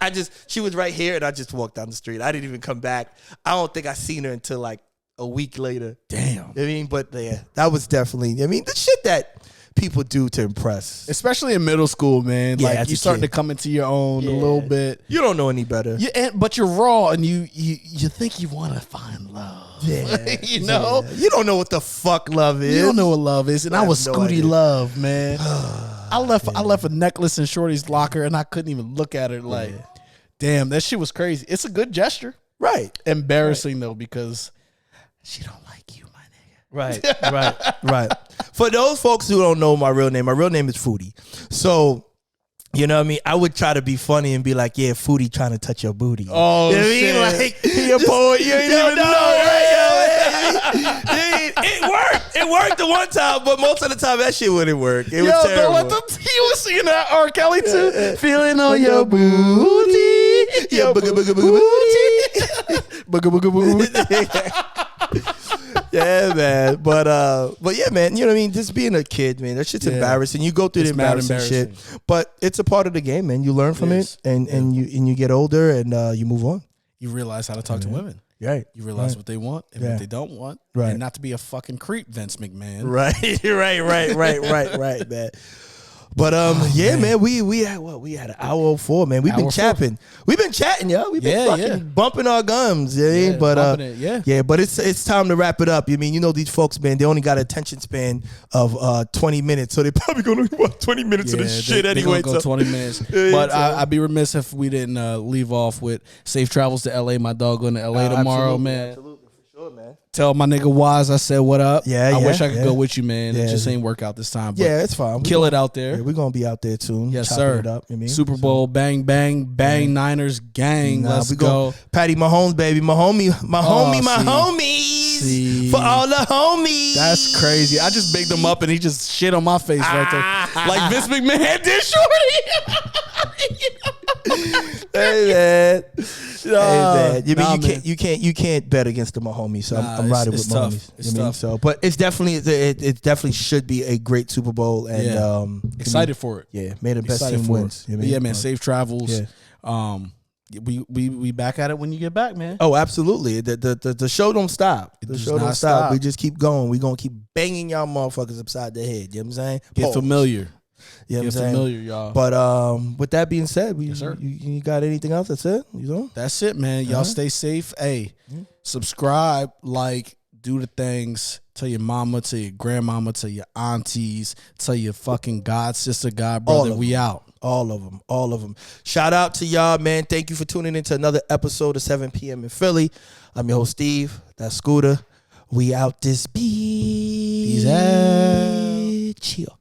Speaker 1: just she was right here, and I just walked down the street. I didn't even come back. I don't think I seen her until like a week later.
Speaker 2: Damn.
Speaker 1: But yeah, that was definitely, the shit that people do to impress.
Speaker 2: Especially in middle school, man.
Speaker 1: Yeah,
Speaker 2: like, you starting to come into your own a little bit.
Speaker 1: You don't know any better.
Speaker 2: But you're raw, and you think you want to find love.
Speaker 1: Yeah.
Speaker 2: You know?
Speaker 1: Yeah. You don't know what the fuck love is.
Speaker 2: You don't know what love is. And I was
Speaker 1: no
Speaker 2: Scooty
Speaker 1: idea.
Speaker 2: Love, man. I left a necklace in Shorty's locker, and I couldn't even look at it like, damn, that shit was crazy. It's a good gesture.
Speaker 1: Right.
Speaker 2: Embarrassing, though, because she don't like you, my
Speaker 1: nigga. Right. For those folks who don't know my real name is Foodie. So, you know what I mean? I would try to be funny and be like, yeah, Foodie trying to touch your booty.
Speaker 2: Oh,
Speaker 1: you know
Speaker 2: shit.
Speaker 1: What I mean? Like, he a poet. You ain't even know, right? It worked. It worked the one time, but most of the time that shit wouldn't work. It was terrible.
Speaker 2: He was singing that R. Kelly too. Feeling on your booty. Your boogie boogie booty. Boogie boogie booty.
Speaker 1: Yeah, man. But yeah, man. You know what I mean? Just being a kid, man. That shit's embarrassing. You go through the embarrassing shit, but it's a part of the game, man. You learn from it, and you get older, and you move on.
Speaker 2: You realize how to talk to women.
Speaker 1: Right.
Speaker 2: You realize what they want and what they don't want.
Speaker 1: Right.
Speaker 2: And not to be a fucking creep, Vince McMahon.
Speaker 1: Right, man. But man, we had an hour 04, man. We've been chatting. We've been chatting, yo. We've been fucking bumping our gums, but but it's time to wrap it up. You mean, these folks, man, they only got an attention span of 20 minutes, so they probably gonna watch 20 minutes of this shit anyway.
Speaker 2: Go 20 minutes. But I'd be remiss if we didn't leave off with safe travels to LA. My dog going to LA tomorrow, man.
Speaker 1: Absolutely. Man.
Speaker 2: Tell my nigga Wise I said what up.
Speaker 1: I
Speaker 2: wish I could go with you, man. It just ain't work out this time. But
Speaker 1: it's fine.
Speaker 2: Kill it out there.
Speaker 1: Yeah, we're gonna be out there soon.
Speaker 2: Yes, sir.
Speaker 1: It up,
Speaker 2: Super Bowl, bang, bang, bang, Niners, gang. Let's go.
Speaker 1: Patty Mahomes, baby. My homies. For all the homies.
Speaker 2: That's crazy. I just bigged him up and he just shit on my face right there. Like Vince McMahon did, shorty.
Speaker 1: Hey, man. You can't bet against the Mahomes. So I'm riding with Mahomes.
Speaker 2: It's tough.
Speaker 1: So, but it's definitely it definitely should be a great Super Bowl, and
Speaker 2: excited for it.
Speaker 1: Yeah, may the best team wins.
Speaker 2: Yeah, man. Safe travels. Yeah. We back at it when you get back, man.
Speaker 1: Oh, absolutely. The show don't stop. The show don't stop. We just keep going. We gonna kead banging y'all motherfuckers upside the head. You know what I'm saying?
Speaker 2: Get familiar.
Speaker 1: You know
Speaker 2: Get familiar, y'all.
Speaker 1: But with that being said, you got anything else? That's it?
Speaker 2: That's it, man. Y'all stay safe. Hey, subscribe, like, do the things. Tell your mama, tell your grandmama, tell your aunties, tell your fucking god sister, god brother. We out.
Speaker 1: All of them. Shout out to y'all, man. Thank you for tuning into another episode of 7 p.m. in Philly. I'm your host, Steve. That's Scooter. We out this beach.
Speaker 2: Peace out.
Speaker 1: Chill.